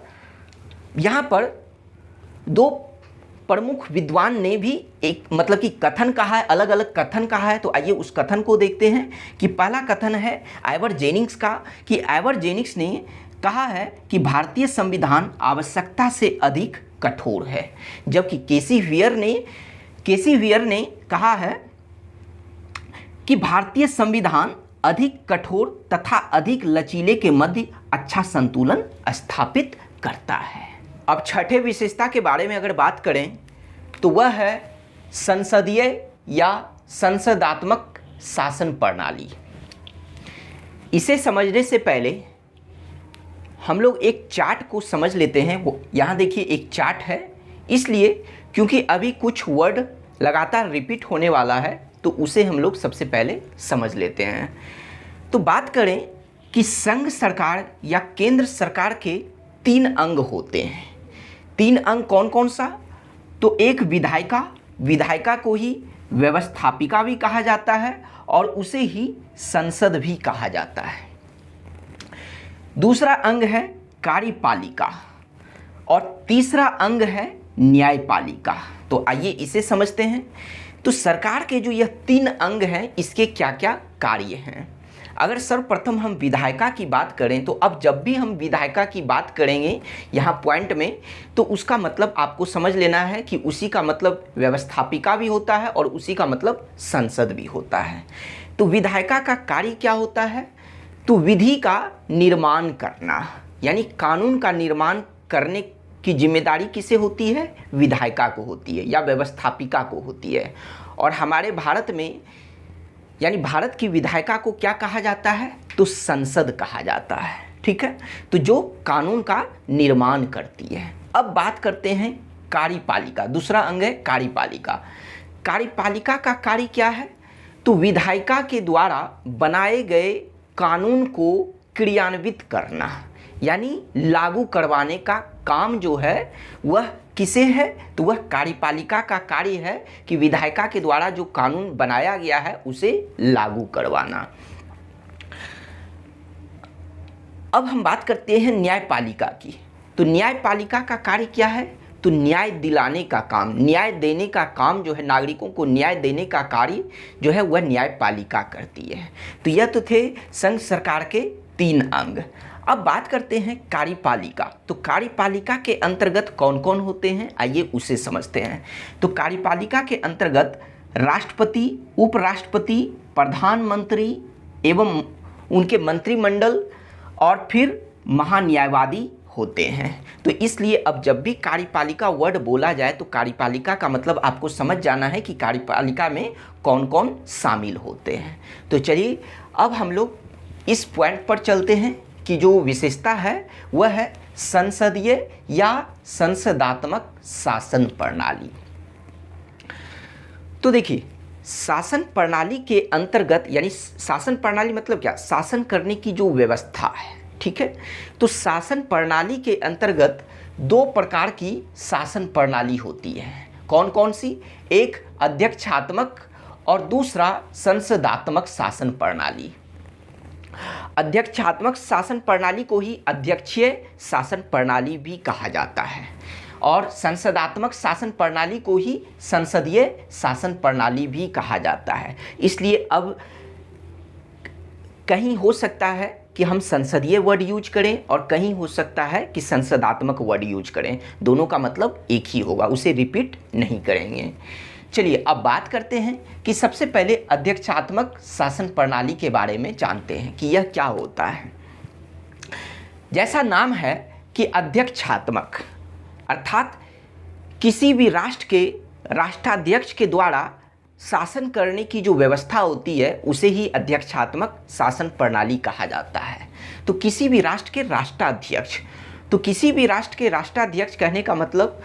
यहाँ पर 2 प्रमुख विद्वान ने भी एक मतलब कि कथन कहा है, अलग अलग कथन कहा है। तो आइए उस कथन को देखते हैं कि पहला कथन है आइवर जेनिंग्स का, कि आइवर जेनिंग्स ने कहा है कि भारतीय संविधान आवश्यकता से अधिक कठोर है, जबकि केसी वियर ने कहा है कि भारतीय संविधान अधिक कठोर तथा अधिक लचीले के मध्य अच्छा संतुलन स्थापित करता है। अब छठे विशेषता के बारे में अगर बात करें तो वह है संसदीय या संसदात्मक शासन प्रणाली। इसे समझने से पहले हम लोग एक चार्ट को समझ लेते हैं। वो यहाँ देखिए एक चार्ट है, इसलिए क्योंकि अभी कुछ वर्ड लगातार रिपीट होने वाला है तो उसे हम लोग सबसे पहले समझ लेते हैं। तो बात करें कि संघ सरकार या केंद्र सरकार के 3 अंग होते हैं। 3 अंग कौन कौन सा? तो एक विधायिका को ही व्यवस्थापिका भी कहा जाता है और उसे ही संसद भी कहा जाता है। दूसरा अंग है कार्यपालिका और तीसरा अंग है न्यायपालिका। तो आइए इसे समझते हैं। तो सरकार के जो यह 3 अंग हैं, इसके क्या क्या कार्य हैं। अगर सर्वप्रथम हम विधायिका की बात करें, तो अब जब भी हम विधायिका की बात करेंगे यहाँ पॉइंट में, तो उसका मतलब आपको समझ लेना है कि उसी का मतलब व्यवस्थापिका भी होता है और उसी का मतलब संसद भी होता है। तो विधायिका का कार्य क्या होता है? तो विधि का निर्माण करना, यानी कानून का निर्माण करने की जिम्मेदारी किसे होती है? विधायिका को होती है या व्यवस्थापिका को होती है। और हमारे भारत में, यानी भारत की विधायिका को क्या कहा जाता है? तो संसद कहा जाता है। ठीक है, तो जो कानून का निर्माण करती है। अब बात करते हैं कार्यपालिका। दूसरा अंग है कार्यपालिका। कार्यपालिका का कार्य क्या है? तो विधायिका के द्वारा बनाए गए कानून को क्रियान्वित करना, यानी लागू करवाने का काम जो है वह किसे है? तो वह कार्यपालिका का कार्य है कि विधायिका के द्वारा जो कानून बनाया गया है उसे लागू करवाना। अब हम बात करते हैं न्यायपालिका की। तो न्यायपालिका का कार्य क्या है? तो न्याय दिलाने का काम, न्याय देने का काम जो है, नागरिकों को न्याय देने का कार्य जो है वह न्यायपालिका करती है। तो यह तो थे संघ सरकार के 3 अंग। अब बात करते हैं कार्यपालिका। तो कार्यपालिका के अंतर्गत कौन कौन होते हैं, आइए उसे समझते हैं। तो कार्यपालिका के अंतर्गत राष्ट्रपति, उपराष्ट्रपति, प्रधानमंत्री एवं उनके मंत्रिमंडल और फिर महान्यायवादी होते हैं। तो इसलिए अब जब भी कार्यपालिका वर्ड बोला जाए तो कार्यपालिका का मतलब आपको समझ जाना है कि कार्यपालिका में कौन कौन शामिल होते हैं। तो चलिए अब हम लोग इस पॉइंट पर चलते हैं कि जो विशेषता है वह है संसदीय या संसदात्मक शासन प्रणाली। तो देखिए, शासन प्रणाली के अंतर्गत, यानी शासन प्रणाली मतलब क्या? शासन करने की जो व्यवस्था है। ठीक है, तो शासन प्रणाली के अंतर्गत 2 प्रकार की शासन प्रणाली होती है। कौन कौन सी? एक अध्यक्षात्मक और दूसरा संसदात्मक शासन प्रणाली। अध्यक्षात्मक शासन प्रणाली को ही अध्यक्षीय शासन प्रणाली भी कहा जाता है और संसदात्मक शासन प्रणाली को ही संसदीय शासन प्रणाली भी कहा जाता है। इसलिए अब कहीं हो सकता है कि हम संसदीय वर्ड यूज करें और कहीं हो सकता है कि संसदात्मक वर्ड यूज करें। दोनों का मतलब एक ही होगा, उसे रिपीट नहीं करेंगे। चलिए अब बात करते हैं कि सबसे पहले अध्यक्षात्मक शासन प्रणाली के बारे में जानते हैं कि यह क्या होता है। जैसा नाम है कि अध्यक्षात्मक, अर्थात किसी भी राष्ट्र के राष्ट्राध्यक्ष के द्वारा शासन करने की जो व्यवस्था होती है उसे ही अध्यक्षात्मक शासन प्रणाली कहा जाता है। तो किसी भी राष्ट्र के राष्ट्राध्यक्ष, तो किसी भी राष्ट्र के राष्ट्राध्यक्ष कहने का मतलब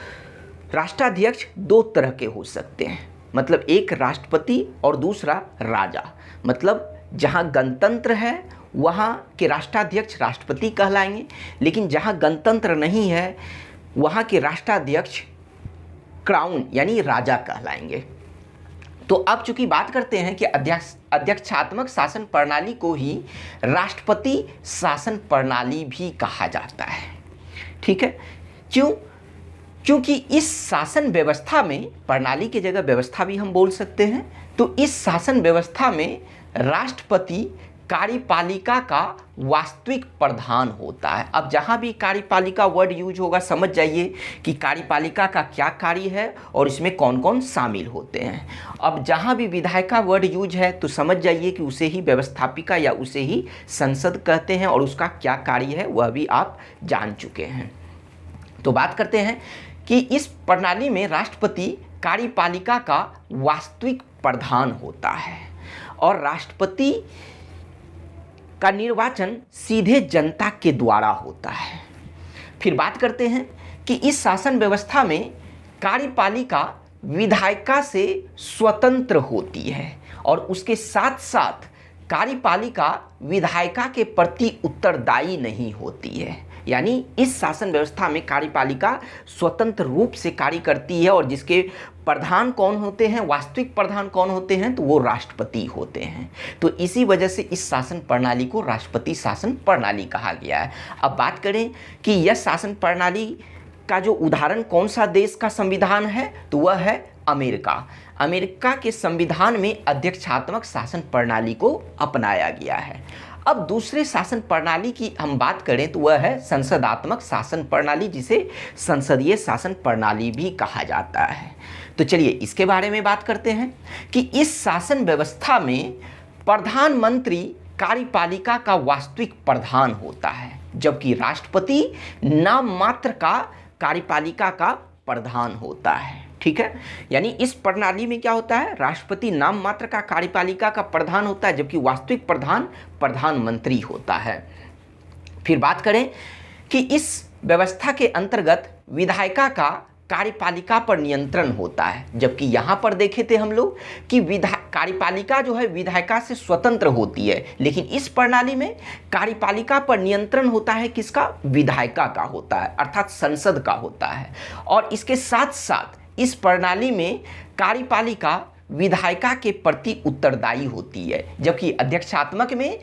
राष्ट्राध्यक्ष 2 तरह के हो सकते हैं, मतलब एक राष्ट्रपति और दूसरा राजा। मतलब जहाँ गणतंत्र है वहाँ के राष्ट्राध्यक्ष राष्ट्रपति कहलाएंगे, लेकिन जहाँ गणतंत्र नहीं है वहाँ के राष्ट्राध्यक्ष क्राउन यानी राजा कहलाएंगे। तो अब चूंकि बात करते हैं कि अध्यक्षात्मक शासन प्रणाली को ही राष्ट्रपति शासन प्रणाली भी कहा जाता है। ठीक है, क्यों? क्योंकि इस शासन व्यवस्था में, प्रणाली की जगह व्यवस्था भी हम बोल सकते हैं, तो इस शासन व्यवस्था में राष्ट्रपति कार्यपालिका का वास्तविक प्रधान होता है। अब जहाँ भी कार्यपालिका वर्ड यूज होगा समझ जाइए कि कार्यपालिका का क्या कार्य है और इसमें कौन कौन शामिल होते हैं। अब जहाँ भी विधायिका वर्ड यूज है तो समझ जाइए कि उसे ही व्यवस्थापिका या उसे ही संसद कहते हैं और उसका क्या कार्य है वह भी आप जान चुके हैं। तो बात करते हैं कि इस प्रणाली में राष्ट्रपति कार्यपालिका का वास्तविक प्रधान होता है और राष्ट्रपति का निर्वाचन सीधे जनता के द्वारा होता है। फिर बात करते हैं कि इस शासन व्यवस्था में कार्यपालिका विधायिका से स्वतंत्र होती है और उसके साथ साथ कार्यपालिका विधायिका के प्रति उत्तरदायी नहीं होती है। यानी इस शासन व्यवस्था में कार्यपालिका स्वतंत्र रूप से कार्य करती है और जिसके प्रधान कौन होते हैं, वास्तविक प्रधान कौन होते हैं, तो वो राष्ट्रपति होते हैं। तो इसी वजह से इस शासन प्रणाली को राष्ट्रपति शासन प्रणाली कहा गया है। अब बात करें कि यह शासन प्रणाली का जो उदाहरण कौन सा देश का संविधान है, तो वह है अमेरिका। अमेरिका के संविधान में अध्यक्षात्मक शासन प्रणाली को अपनाया गया है। अब दूसरे शासन प्रणाली की हम बात करें तो वह है संसदात्मक शासन प्रणाली, जिसे संसदीय शासन प्रणाली भी कहा जाता है। तो चलिए इसके बारे में बात करते हैं कि इस शासन व्यवस्था में प्रधानमंत्री कार्यपालिका का वास्तविक प्रधान होता है, जबकि राष्ट्रपति नाम मात्र का कार्यपालिका का प्रधान होता है। ठीक है, यानी इस प्रणाली में क्या होता है, राष्ट्रपति नाम मात्र का कार्यपालिका का प्रधान होता है, जबकि वास्तविक प्रधान प्रधानमंत्री होता है। फिर बात करें कि इस व्यवस्था के अंतर्गत विधायिका का कार्यपालिका पर नियंत्रण होता है, जबकि यहाँ पर देखे थे हम लोग कि कार्यपालिका जो है विधायिका से स्वतंत्र होती है, लेकिन इस प्रणाली में कार्यपालिका पर नियंत्रण होता है किसका, विधायिका का होता है, अर्थात संसद का होता है। और इसके साथ साथ इस प्रणाली में कार्यपालिका विधायिका के प्रति उत्तरदायी होती है, जबकि अध्यक्षात्मक में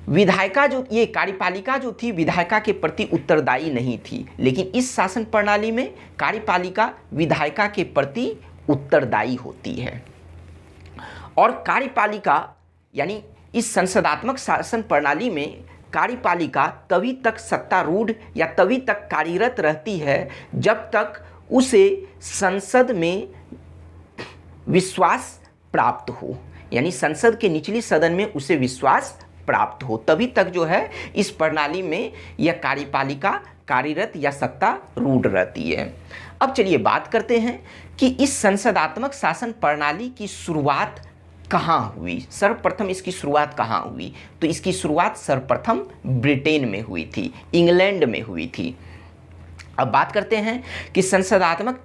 विधायिका जो ये कार्यपालिका जो थी विधायिका के प्रति उत्तरदायी नहीं थी, लेकिन इस शासन प्रणाली में कार्यपालिका विधायिका के प्रति उत्तरदायी होती है। और कार्यपालिका यानी इस संसदात्मक शासन प्रणाली में कार्यपालिका तभी तक सत्तारूढ़ या तभी तक कार्यरत रहती है जब तक उसे संसद में विश्वास प्राप्त हो, यानी संसद के निचली सदन में उसे विश्वास प्राप्त हो, तभी तक जो है इस प्रणाली में यह कार्यपालिका कार्यरत या सत्तारूढ़ रहती है। अब चलिए बात करते हैं कि इस संसदात्मक शासन प्रणाली की शुरुआत कहाँ हुई, सर्वप्रथम इसकी शुरुआत कहाँ हुई, तो इसकी शुरुआत सर्वप्रथम ब्रिटेन में हुई थी, इंग्लैंड में हुई थी। अब बात करते हैं कि संसदात्मक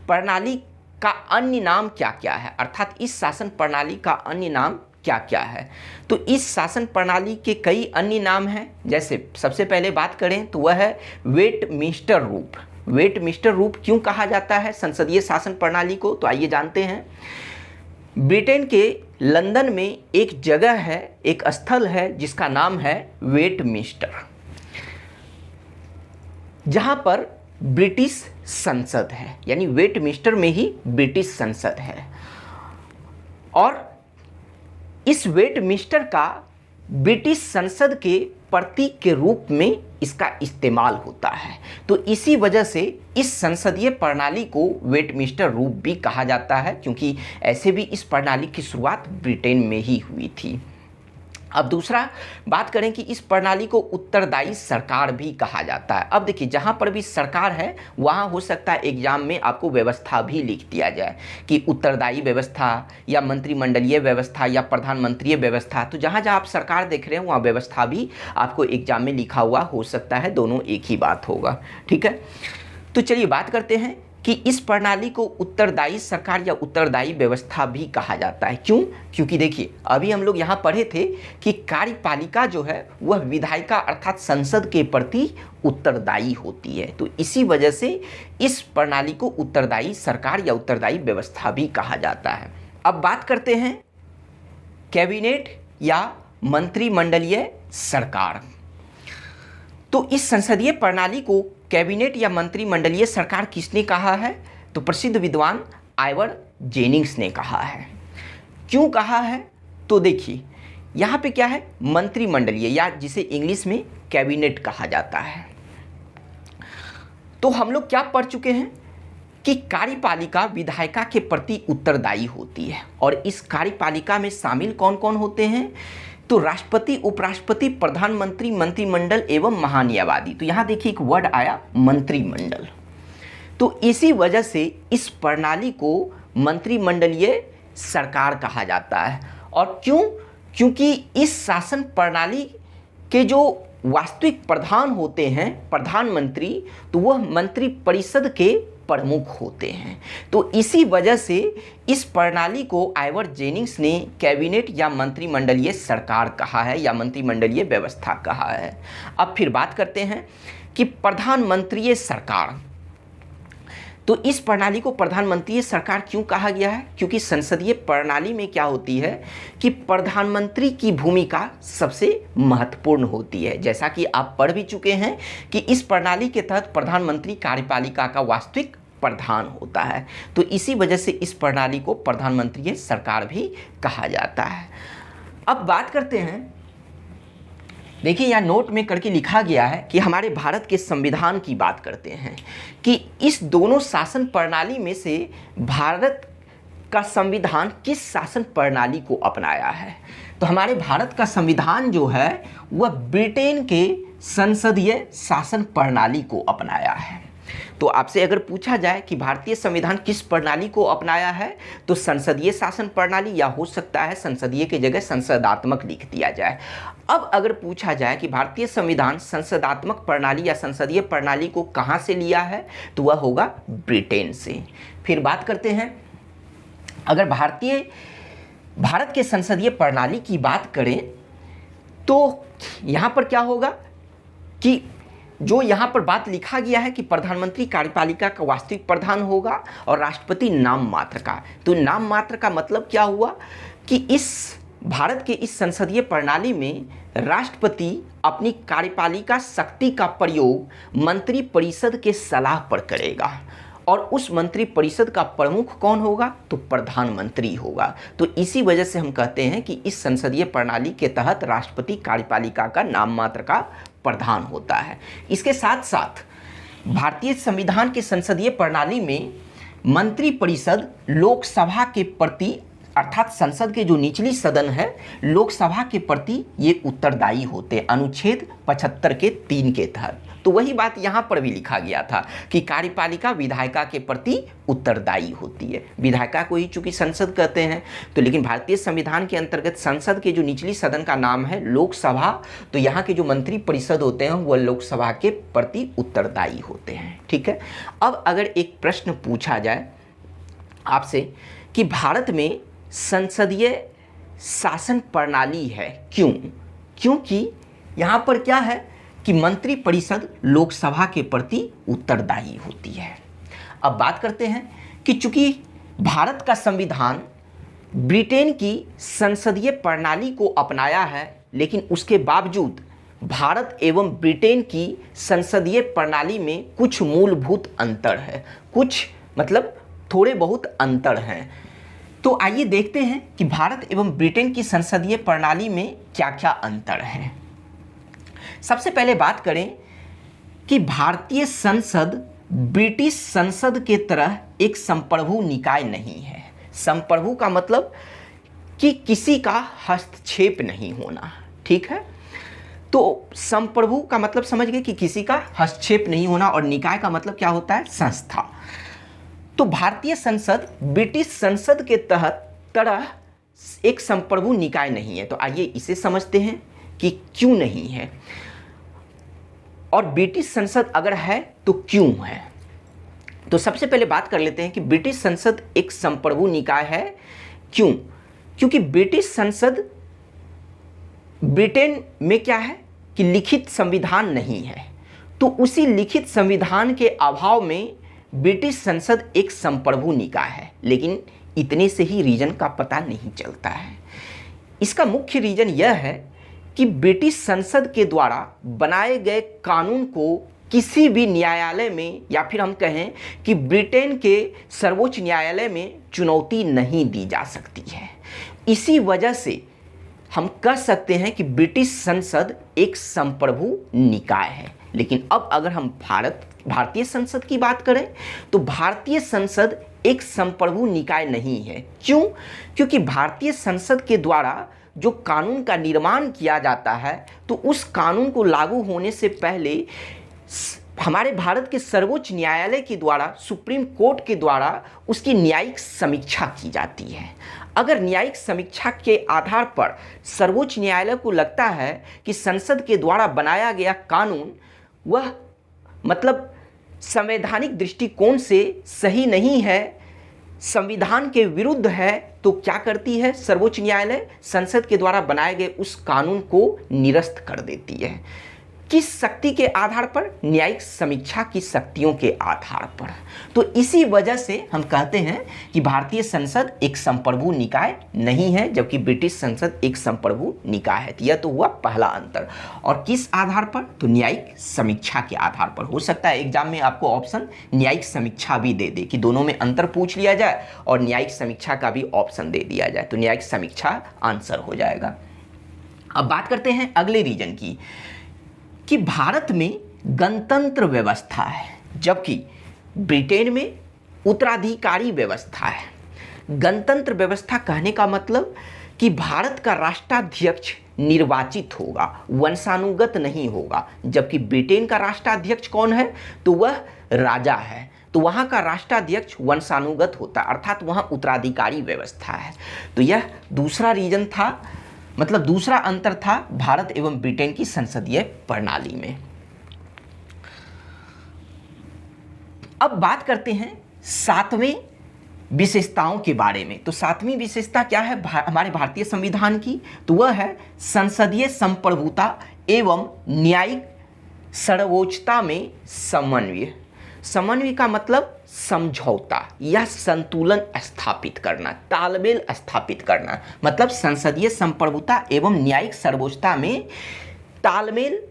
प्रणाली का अन्य नाम क्या क्या है, अर्थात इस शासन प्रणाली का अन्य नाम क्या क्या है। तो इस शासन प्रणाली के कई अन्य नाम हैं, जैसे सबसे पहले बात करें तो वह है वेस्टमिंस्टर रूप। वेस्टमिंस्टर रूप क्यों कहा जाता है संसदीय शासन प्रणाली को, तो आइए जानते हैं। ब्रिटेन के लंदन में एक जगह है, एक स्थल है जिसका नाम है वेस्टमिंस्टर, जहां पर ब्रिटिश संसद है, यानी वेस्टमिंस्टर में ही ब्रिटिश संसद है। और इस वेस्टमिंस्टर का ब्रिटिश संसद के प्रतीक के रूप में इसका इस्तेमाल होता है, तो इसी वजह से इस संसदीय प्रणाली को वेस्टमिंस्टर रूप भी कहा जाता है, क्योंकि ऐसे भी इस प्रणाली की शुरुआत ब्रिटेन में ही हुई थी। अब दूसरा बात करें कि इस प्रणाली को उत्तरदायी सरकार भी कहा जाता है। अब देखिए जहाँ पर भी सरकार है वहाँ हो सकता है एग्जाम में आपको व्यवस्था भी लिख दिया जाए कि उत्तरदायी व्यवस्था या मंत्रिमंडलीय व्यवस्था या प्रधानमंत्रीय व्यवस्था, तो जहाँ जहाँ आप सरकार देख रहे हैं वहाँ व्यवस्था भी आपको एग्जाम में लिखा हुआ हो सकता है, दोनों एक ही बात होगा। ठीक है, तो चलिए बात करते हैं कि इस प्रणाली को उत्तरदायी सरकार या उत्तरदायी व्यवस्था भी कहा जाता है। क्यों? क्योंकि देखिए अभी हम लोग यहाँ पढ़े थे कि कार्यपालिका जो है वह विधायिका अर्थात संसद के प्रति उत्तरदायी होती है, तो इसी वजह से इस प्रणाली को उत्तरदायी सरकार या उत्तरदायी व्यवस्था भी कहा जाता है। अब बात करते हैं कैबिनेट या मंत्रिमंडलीय सरकार। तो इस संसदीय प्रणाली को कैबिनेट या मंत्रिमंडलीय सरकार किसने कहा है, तो प्रसिद्ध विद्वान आइवर जेनिंग्स ने कहा है। क्यों कहा है, तो देखिए यहाँ पे क्या है, मंत्रिमंडलीय या जिसे इंग्लिश में कैबिनेट कहा जाता है। तो हम लोग क्या पढ़ चुके हैं कि कार्यपालिका विधायिका के प्रति उत्तरदायी होती है, और इस कार्यपालिका में शामिल कौन कौन होते हैं, तो राष्ट्रपति, उपराष्ट्रपति, प्रधानमंत्री, मंत्रिमंडल एवं महान्यायवादी। तो यहाँ देखिए एक वर्ड आया मंत्रिमंडल, तो इसी वजह से इस प्रणाली को मंत्रिमंडलीय सरकार कहा जाता है। और क्यों? क्योंकि इस शासन प्रणाली के जो वास्तविक प्रधान होते हैं प्रधानमंत्री, तो वह मंत्रिपरिषद के प्रमुख होते हैं, तो इसी वजह से इस प्रणाली को आइवर जेनिंग्स ने कैबिनेट या मंत्रिमंडलीय सरकार कहा है या मंत्रिमंडलीय व्यवस्था कहा है। अब फिर बात करते हैं कि प्रधानमंत्रीय सरकार। तो इस प्रणाली को प्रधानमंत्री सरकार क्यों कहा गया है? क्योंकि संसदीय प्रणाली में क्या होती है कि प्रधानमंत्री की भूमिका सबसे महत्वपूर्ण होती है। जैसा कि आप पढ़ भी चुके हैं कि इस प्रणाली के तहत प्रधानमंत्री कार्यपालिका का वास्तविक प्रधान होता है। तो इसी वजह से इस प्रणाली को प्रधानमंत्री सरकार भी कहा जाता है। अब बात करते हैं, देखिए यहाँ नोट में करके लिखा गया है कि हमारे भारत के संविधान की बात करते हैं कि इस दोनों शासन प्रणाली में से भारत का संविधान किस शासन प्रणाली को अपनाया है। तो हमारे भारत का संविधान जो है वह ब्रिटेन के संसदीय शासन प्रणाली को अपनाया है। तो आपसे अगर पूछा जाए कि भारतीय संविधान किस प्रणाली को अपनाया है, तो संसदीय शासन प्रणाली, या हो सकता है संसदीय की जगह संसदात्मक लिख दिया जाए। अब अगर पूछा जाए कि भारतीय संविधान संसदात्मक प्रणाली या संसदीय प्रणाली को कहाँ से लिया है, तो वह होगा ब्रिटेन से। फिर बात करते हैं, अगर भारत के संसदीय प्रणाली की बात करें तो यहाँ पर क्या होगा कि जो यहाँ पर बात लिखा गया है कि प्रधानमंत्री कार्यपालिका का वास्तविक प्रधान होगा और राष्ट्रपति नाम मात्र का। तो नाम मात्र का मतलब क्या हुआ कि इस भारत के इस संसदीय प्रणाली में राष्ट्रपति अपनी कार्यपालिका शक्ति का प्रयोग मंत्री परिषद के सलाह पर करेगा और उस मंत्री परिषद का प्रमुख कौन होगा, तो प्रधानमंत्री होगा। तो इसी वजह से हम कहते हैं कि इस संसदीय प्रणाली के तहत राष्ट्रपति कार्यपालिका का नाम मात्र का प्रधान होता है। इसके साथ साथ भारतीय संविधान के संसदीय प्रणाली में मंत्री परिषद लोकसभा के प्रति, अर्थात संसद के जो निचली सदन है, लोकसभा के प्रति ये उत्तरदायी होते हैं अनुच्छेद 75 के 3 के तहत। तो वही बात यहाँ पर भी लिखा गया था कि कार्यपालिका विधायिका के प्रति उत्तरदायी होती है। विधायिका को ही चूंकि संसद कहते हैं, तो लेकिन भारतीय संविधान के अंतर्गत संसद के जो निचली सदन का नाम है लोकसभा, तो यहाँ के जो मंत्री परिषद होते हैं वह लोकसभा के प्रति उत्तरदायी होते हैं। ठीक है। अब अगर एक प्रश्न पूछा जाए आपसे कि भारत में संसदीय शासन प्रणाली है क्यों, क्योंकि यहाँ पर क्या है कि मंत्री परिषद लोकसभा के प्रति उत्तरदायी होती है। अब बात करते हैं कि चूंकि भारत का संविधान ब्रिटेन की संसदीय प्रणाली को अपनाया है, लेकिन उसके बावजूद भारत एवं ब्रिटेन की संसदीय प्रणाली में कुछ मूलभूत अंतर है, कुछ मतलब थोड़े बहुत अंतर हैं। तो आइए देखते हैं कि भारत एवं ब्रिटेन की संसदीय प्रणाली में क्या क्या अंतर हैं। सबसे पहले बात करें कि भारतीय संसद ब्रिटिश संसद के तरह एक संप्रभु निकाय नहीं है। संप्रभु का मतलब कि किसी का हस्तक्षेप नहीं होना। ठीक है। तो संप्रभु का मतलब समझ गए कि किसी का हस्तक्षेप नहीं होना, और निकाय का मतलब क्या होता है, संस्था। तो भारतीय संसद ब्रिटिश संसद के तरह एक संप्रभु निकाय नहीं है। तो आइए इसे समझते हैं कि क्यों नहीं है, और ब्रिटिश संसद अगर है तो क्यों है। तो सबसे पहले बात कर लेते हैं कि ब्रिटिश संसद एक संप्रभु निकाय है क्यों, क्योंकि ब्रिटिश संसद, ब्रिटेन में क्या है कि लिखित संविधान नहीं है, तो उसी लिखित संविधान के अभाव में ब्रिटिश संसद एक संप्रभु निकाय है। लेकिन इतने से ही रीजन का पता नहीं चलता है। इसका मुख्य रीजन यह है कि ब्रिटिश संसद के द्वारा बनाए गए कानून को किसी भी न्यायालय में, या फिर हम कहें कि ब्रिटेन के सर्वोच्च न्यायालय में चुनौती नहीं दी जा सकती है। इसी वजह से हम कह सकते हैं कि ब्रिटिश संसद एक संप्रभु निकाय है। लेकिन अब अगर हम भारतीय संसद की बात करें तो भारतीय संसद एक संप्रभु निकाय नहीं है। क्यों? क्योंकि भारतीय संसद के द्वारा जो कानून का निर्माण किया जाता है, तो उस कानून को लागू होने से पहले हमारे भारत के सर्वोच्च न्यायालय के द्वारा, सुप्रीम कोर्ट के द्वारा उसकी न्यायिक समीक्षा की जाती है। अगर न्यायिक समीक्षा के आधार पर सर्वोच्च न्यायालय को लगता है कि संसद के द्वारा बनाया गया कानून वह मतलब संवैधानिक दृष्टिकोण से सही नहीं है, संविधान के विरुद्ध है, तो क्या करती है सर्वोच्च न्यायालय, संसद के द्वारा बनाए गए उस कानून को निरस्त कर देती है। किस शक्ति के आधार पर? न्यायिक समीक्षा की शक्तियों के आधार पर। तो इसी वजह से हम कहते हैं कि भारतीय संसद एक संप्रभु निकाय नहीं है, जबकि ब्रिटिश संसद एक संप्रभु निकाय है। यह तो हुआ पहला अंतर। और किस आधार पर? तो न्यायिक समीक्षा के आधार पर। हो सकता है एग्जाम में आपको ऑप्शन न्यायिक समीक्षा भी दे दे, कि दोनों में अंतर पूछ लिया जाए और न्यायिक समीक्षा का भी ऑप्शन दे दिया जाए, तो न्यायिक समीक्षा आंसर हो जाएगा। अब बात करते हैं अगले रीजन की, कि भारत में गणतंत्र व्यवस्था है, जबकि ब्रिटेन में उत्तराधिकारी व्यवस्था है। गणतंत्र व्यवस्था कहने का मतलब कि भारत का राष्ट्राध्यक्ष निर्वाचित होगा, वंशानुगत नहीं होगा, जबकि ब्रिटेन का राष्ट्राध्यक्ष कौन है? तो वह राजा है। तो वहाँ का राष्ट्राध्यक्ष वंशानुगत होता है, अर्थात वहाँ उत्तराधिकारी व्यवस्था है। तो यह दूसरा रीजन था, मतलब दूसरा अंतर था भारत एवं ब्रिटेन की संसदीय प्रणाली में। अब बात करते हैं सातवें विशेषताओं के बारे में। तो सातवीं विशेषता क्या है हमारे भारतीय संविधान की? तो वह है संसदीय संप्रभुता एवं न्यायिक सर्वोच्चता में समन्वय। समन्वय का मतलब समझौता या संतुलन स्थापित करना, तालमेल स्थापित करना। मतलब संसदीय संप्रभुता एवं न्यायिक सर्वोच्चता में तालमेल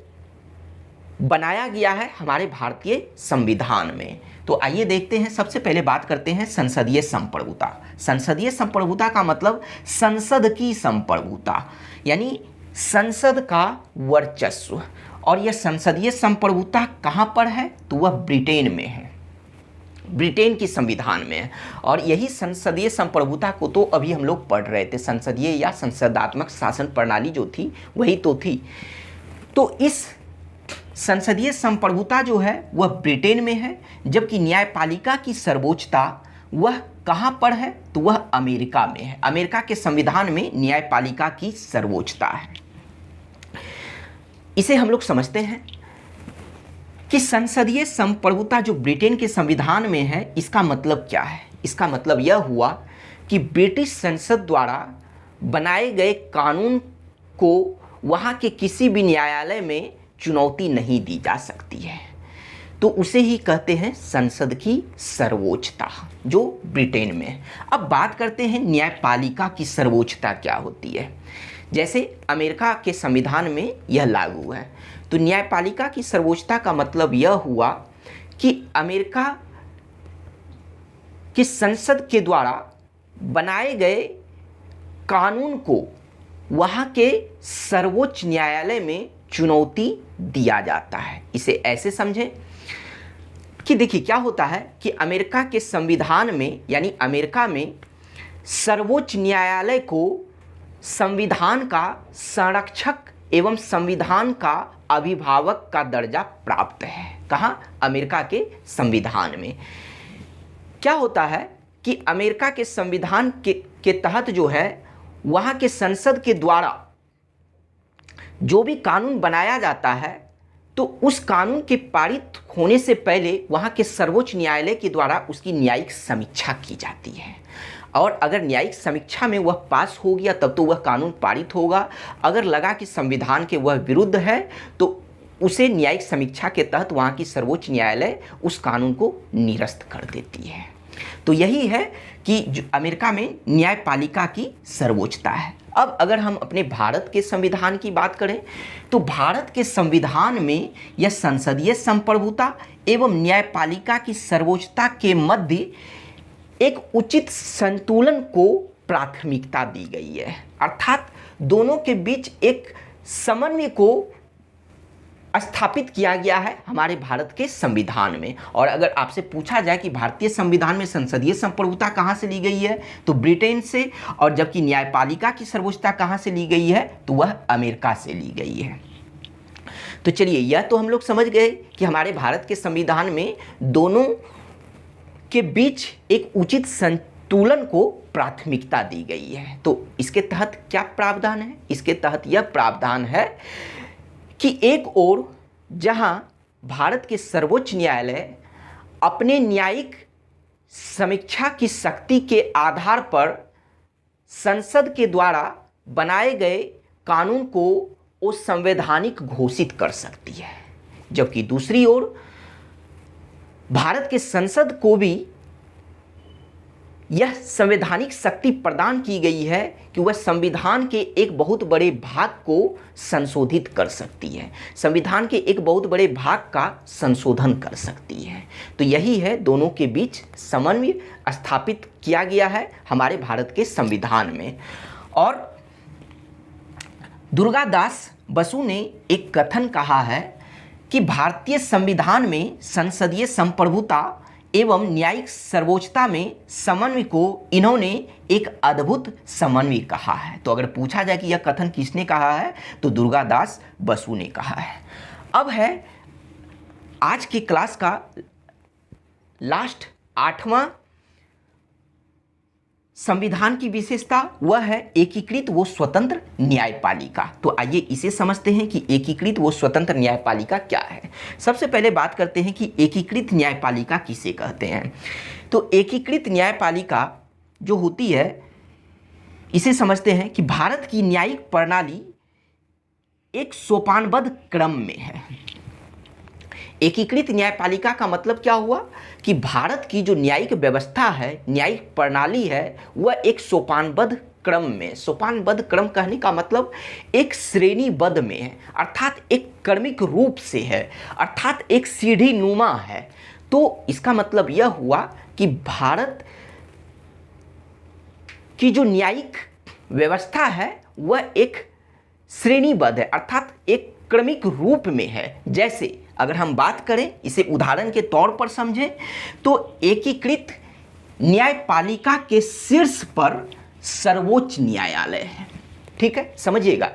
बनाया गया है हमारे भारतीय संविधान में। तो आइए देखते हैं, सबसे पहले बात करते हैं संसदीय संप्रभुता। संसदीय संप्रभुता का मतलब संसद की संप्रभुता, यानी संसद का वर्चस्व। और यह संसदीय संप्रभुता कहाँ पर है? तो वह ब्रिटेन में है, ब्रिटेन की संविधान में है। और यही संसदीय संप्रभुता को तो अभी हम लोग पढ़ रहे थे, संसदीय या संसदात्मक शासन प्रणाली जो थी वही तो थी। तो इस संसदीय संप्रभुता जो है वह ब्रिटेन में है, जबकि न्यायपालिका की सर्वोच्चता वह कहाँ पर है? तो वह अमेरिका में है। अमेरिका के संविधान में न्यायपालिका की सर्वोच्चता है। इसे हम लोग समझते हैं कि संसदीय संप्रभुता जो ब्रिटेन के संविधान में है, इसका मतलब क्या है? इसका मतलब यह हुआ कि ब्रिटिश संसद द्वारा बनाए गए कानून को वहाँ के किसी भी न्यायालय में चुनौती नहीं दी जा सकती है। तो उसे ही कहते हैं संसद की सर्वोच्चता, जो ब्रिटेन में है। अब बात करते हैं न्यायपालिका की सर्वोच्चता क्या होती है। जैसे अमेरिका के संविधान में यह लागू है, तो न्यायपालिका की सर्वोच्चता का मतलब यह हुआ कि अमेरिका की संसद के द्वारा बनाए गए कानून को वहाँ के सर्वोच्च न्यायालय में चुनौती दिया जाता है। इसे ऐसे समझें कि देखिए क्या होता है कि अमेरिका के संविधान में, यानी अमेरिका में सर्वोच्च न्यायालय को संविधान का संरक्षक एवं संविधान का अभिभावक का दर्जा प्राप्त है। कहाँ? अमेरिका के संविधान में। क्या होता है कि अमेरिका के संविधान के तहत जो है वहाँ के संसद के द्वारा जो भी कानून बनाया जाता है, तो उस कानून के पारित होने से पहले वहाँ के सर्वोच्च न्यायालय के द्वारा उसकी न्यायिक समीक्षा की जाती है। और अगर न्यायिक समीक्षा में वह पास हो गया तब तो वह कानून पारित होगा। अगर लगा कि संविधान के वह विरुद्ध है तो उसे न्यायिक समीक्षा के तहत वहाँ की सर्वोच्च न्यायालय उस कानून को निरस्त कर देती है। तो यही है कि जो अमेरिका में न्यायपालिका की सर्वोच्चता है। अब अगर हम अपने भारत के संविधान की बात करें तो भारत के संविधान में यह संसदीय संप्रभुता एवं न्यायपालिका की सर्वोच्चता के मध्य एक उचित संतुलन को प्राथमिकता दी गई है, अर्थात दोनों के बीच एक समन्वय को स्थापित किया गया है हमारे भारत के संविधान में। और अगर आपसे पूछा जाए कि भारतीय संविधान में संसदीय संप्रभुता कहाँ से ली गई है, तो ब्रिटेन से, और जबकि न्यायपालिका की सर्वोच्चता कहाँ से ली गई है, तो वह अमेरिका से ली गई है। तो चलिए, यह तो हम लोग समझ गए कि हमारे भारत के संविधान में दोनों के बीच एक उचित संतुलन को प्राथमिकता दी गई है। तो इसके तहत क्या प्रावधान है? इसके तहत यह प्रावधान है कि एक ओर जहां भारत के सर्वोच्च न्यायालय अपने न्यायिक समीक्षा की शक्ति के आधार पर संसद के द्वारा बनाए गए कानून को वो संवैधानिक घोषित कर सकती है, जबकि दूसरी ओर भारत के संसद को भी यह संवैधानिक शक्ति प्रदान की गई है कि वह संविधान के एक बहुत बड़े भाग को संशोधित कर सकती है, संविधान के एक बहुत बड़े भाग का संशोधन कर सकती है। तो यही है, दोनों के बीच समन्वय स्थापित किया गया है हमारे भारत के संविधान में। और दुर्गादास बसु ने एक कथन कहा है कि भारतीय संविधान में संसदीय संप्रभुता एवं न्यायिक सर्वोच्चता में समन्वय को इन्होंने एक अद्भुत समन्वय कहा है। तो अगर पूछा जाए कि यह कथन किसने कहा है, तो दुर्गादास बसु ने कहा है। अब है आज की क्लास का लास्ट 8वां संविधान की विशेषता, वह है एकीकृत व स्वतंत्र न्यायपालिका। तो आइए इसे समझते हैं कि एकीकृत व स्वतंत्र न्यायपालिका क्या है। सबसे पहले बात करते हैं कि एकीकृत न्यायपालिका किसे कहते हैं। तो एकीकृत न्यायपालिका जो होती है, इसे समझते हैं कि भारत की न्यायिक प्रणाली एक सोपानबद्ध क्रम में है। एकीकृत न्यायपालिका का मतलब क्या हुआ कि भारत की जो न्यायिक व्यवस्था है, न्यायिक प्रणाली है, वह एक सोपानबद्ध क्रम में, सोपानबद्ध क्रम कहने का मतलब एक श्रेणीबद्ध में है, अर्थात एक क्रमिक रूप से है, अर्थात एक सीढ़ी नुमा है। तो इसका मतलब यह हुआ कि भारत की जो न्यायिक व्यवस्था है वह एक श्रेणीबद्ध है, अर्थात एक क्रमिक रूप में है। जैसे अगर हम बात करें, इसे उदाहरण के तौर पर समझें, तो एकीकृत न्यायपालिका के शीर्ष पर सर्वोच्च न्यायालय है। ठीक है, समझिएगा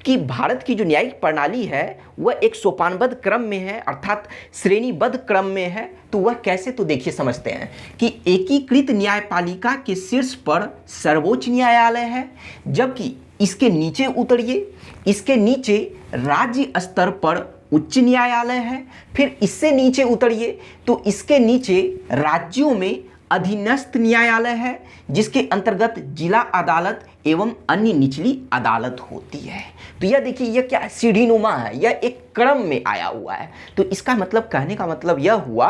कि भारत की जो न्यायिक प्रणाली है वह एक सोपानबद्ध क्रम में है, अर्थात श्रेणीबद्ध क्रम में है। तो वह कैसे, तो देखिए समझते हैं कि एकीकृत न्यायपालिका के शीर्ष पर सर्वोच्च न्यायालय है, जबकि इसके नीचे उतरिए, इसके नीचे राज्य स्तर पर उच्च न्यायालय है। फिर इससे नीचे उतरिए तो इसके नीचे राज्यों में अधीनस्थ न्यायालय है, जिसके अंतर्गत जिला अदालत एवं अन्य निचली अदालत होती है। तो यह देखिए, यह क्या सीढ़ीनुमा है, यह एक क्रम में आया हुआ है। तो इसका मतलब, कहने का मतलब यह हुआ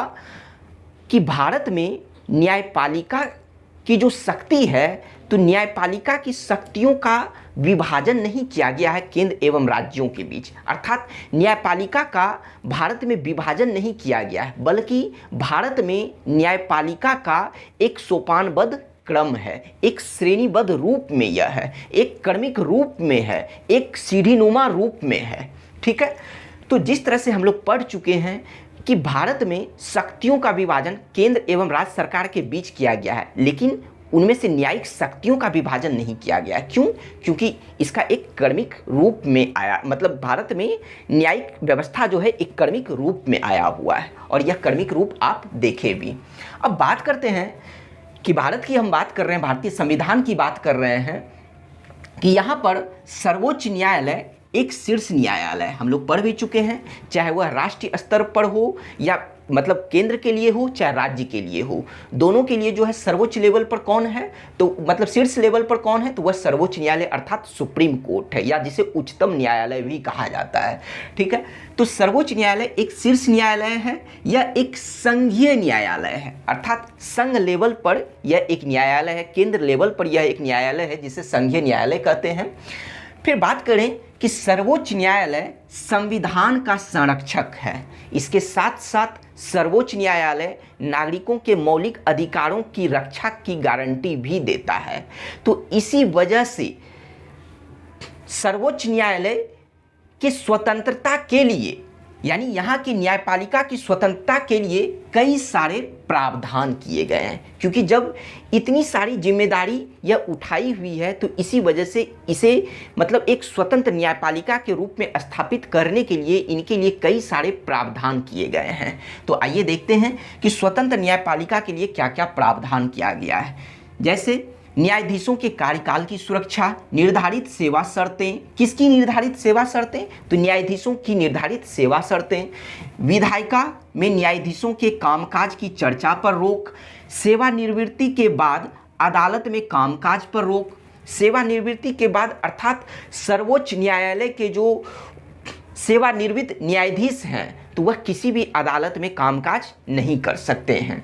कि भारत में न्यायपालिका की जो शक्ति है, तो न्यायपालिका की शक्तियों का विभाजन नहीं किया गया है केंद्र एवं राज्यों के बीच, अर्थात न्यायपालिका का भारत में विभाजन नहीं किया गया है, बल्कि भारत में न्यायपालिका का एक सोपानबद्ध क्रम है, एक श्रेणीबद्ध रूप में यह है, एक क्रमिक रूप में है, एक सीढ़ीनुमा रूप में है। ठीक है, तो जिस तरह से हम लोग पढ़ चुके हैं कि भारत में शक्तियों का विभाजन केंद्र एवं राज्य सरकार के बीच किया गया है, लेकिन उनमें से न्यायिक शक्तियों का विभाजन नहीं किया गया। क्यों? क्योंकि इसका एक क्रमिक रूप में आया, मतलब भारत में न्यायिक व्यवस्था जो है एक क्रमिक रूप में आया हुआ है, और यह क्रमिक रूप आप देखें भी। अब बात करते हैं कि भारत की हम बात कर रहे हैं, भारतीय संविधान की बात कर रहे हैं कि यहाँ पर सर्वोच्च न्यायालय एक शीर्ष न्यायालय हम लोग पढ़ भी चुके हैं, चाहे वह राष्ट्रीय स्तर पर हो या मतलब केंद्र के लिए हो चाहे राज्य के लिए हो, दोनों के लिए जो है सर्वोच्च लेवल पर कौन है, तो मतलब शीर्ष लेवल पर कौन है, तो वह सर्वोच्च न्यायालय अर्थात सुप्रीम कोर्ट है, या जिसे उच्चतम न्यायालय भी कहा जाता है। ठीक है, तो सर्वोच्च न्यायालय एक शीर्ष न्यायालय है या एक संघीय न्यायालय है, अर्थात संघ लेवल पर यह एक न्यायालय है, केंद्र लेवल पर यह एक न्यायालय है जिसे संघीय न्यायालय कहते हैं। फिर बात करें कि सर्वोच्च न्यायालय संविधान का संरक्षक है, इसके साथ साथ सर्वोच्च न्यायालय नागरिकों के मौलिक अधिकारों की रक्षा की गारंटी भी देता है। तो इसी वजह से सर्वोच्च न्यायालय की स्वतंत्रता के लिए, यानी यहाँ की न्यायपालिका की स्वतंत्रता के लिए कई सारे प्रावधान किए गए हैं, क्योंकि जब इतनी सारी जिम्मेदारी यह उठाई हुई है तो इसी वजह से इसे मतलब एक स्वतंत्र न्यायपालिका के रूप में स्थापित करने के लिए इनके लिए कई सारे प्रावधान किए गए हैं। तो आइए देखते हैं कि स्वतंत्र न्यायपालिका के लिए क्या क्या प्रावधान किया गया है। जैसे न्यायाधीशों के कार्यकाल की सुरक्षा, निर्धारित सेवा शर्तें, किसकी निर्धारित सेवा शर्तें, तो न्यायाधीशों की निर्धारित सेवा शर्तें, विधायिका में न्यायाधीशों के कामकाज की चर्चा पर रोक, सेवानिवृत्ति के बाद अदालत में कामकाज पर रोक, सेवानिवृत्ति के बाद अर्थात सर्वोच्च न्यायालय के जो सेवानिवृत्त न्यायाधीश हैं तो वह किसी भी अदालत में कामकाज नहीं कर सकते हैं।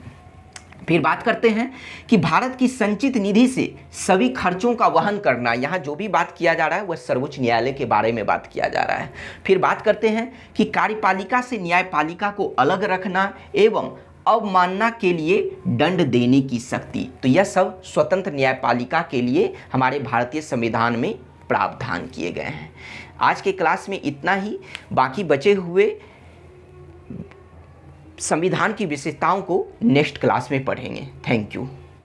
फिर बात करते हैं कि भारत की संचित निधि से सभी खर्चों का वहन करना। यहाँ जो भी बात किया जा रहा है वह सर्वोच्च न्यायालय के बारे में बात किया जा रहा है। फिर बात करते हैं कि कार्यपालिका से न्यायपालिका को अलग रखना एवं अवमानना के लिए दंड देने की शक्ति। तो यह सब स्वतंत्र न्यायपालिका के लिए हमारे भारतीय संविधान में प्रावधान किए गए हैं। आज के क्लास में इतना ही। बाकी बचे हुए संविधान की विशेषताओं को नेक्स्ट क्लास में पढ़ेंगे। Thank you.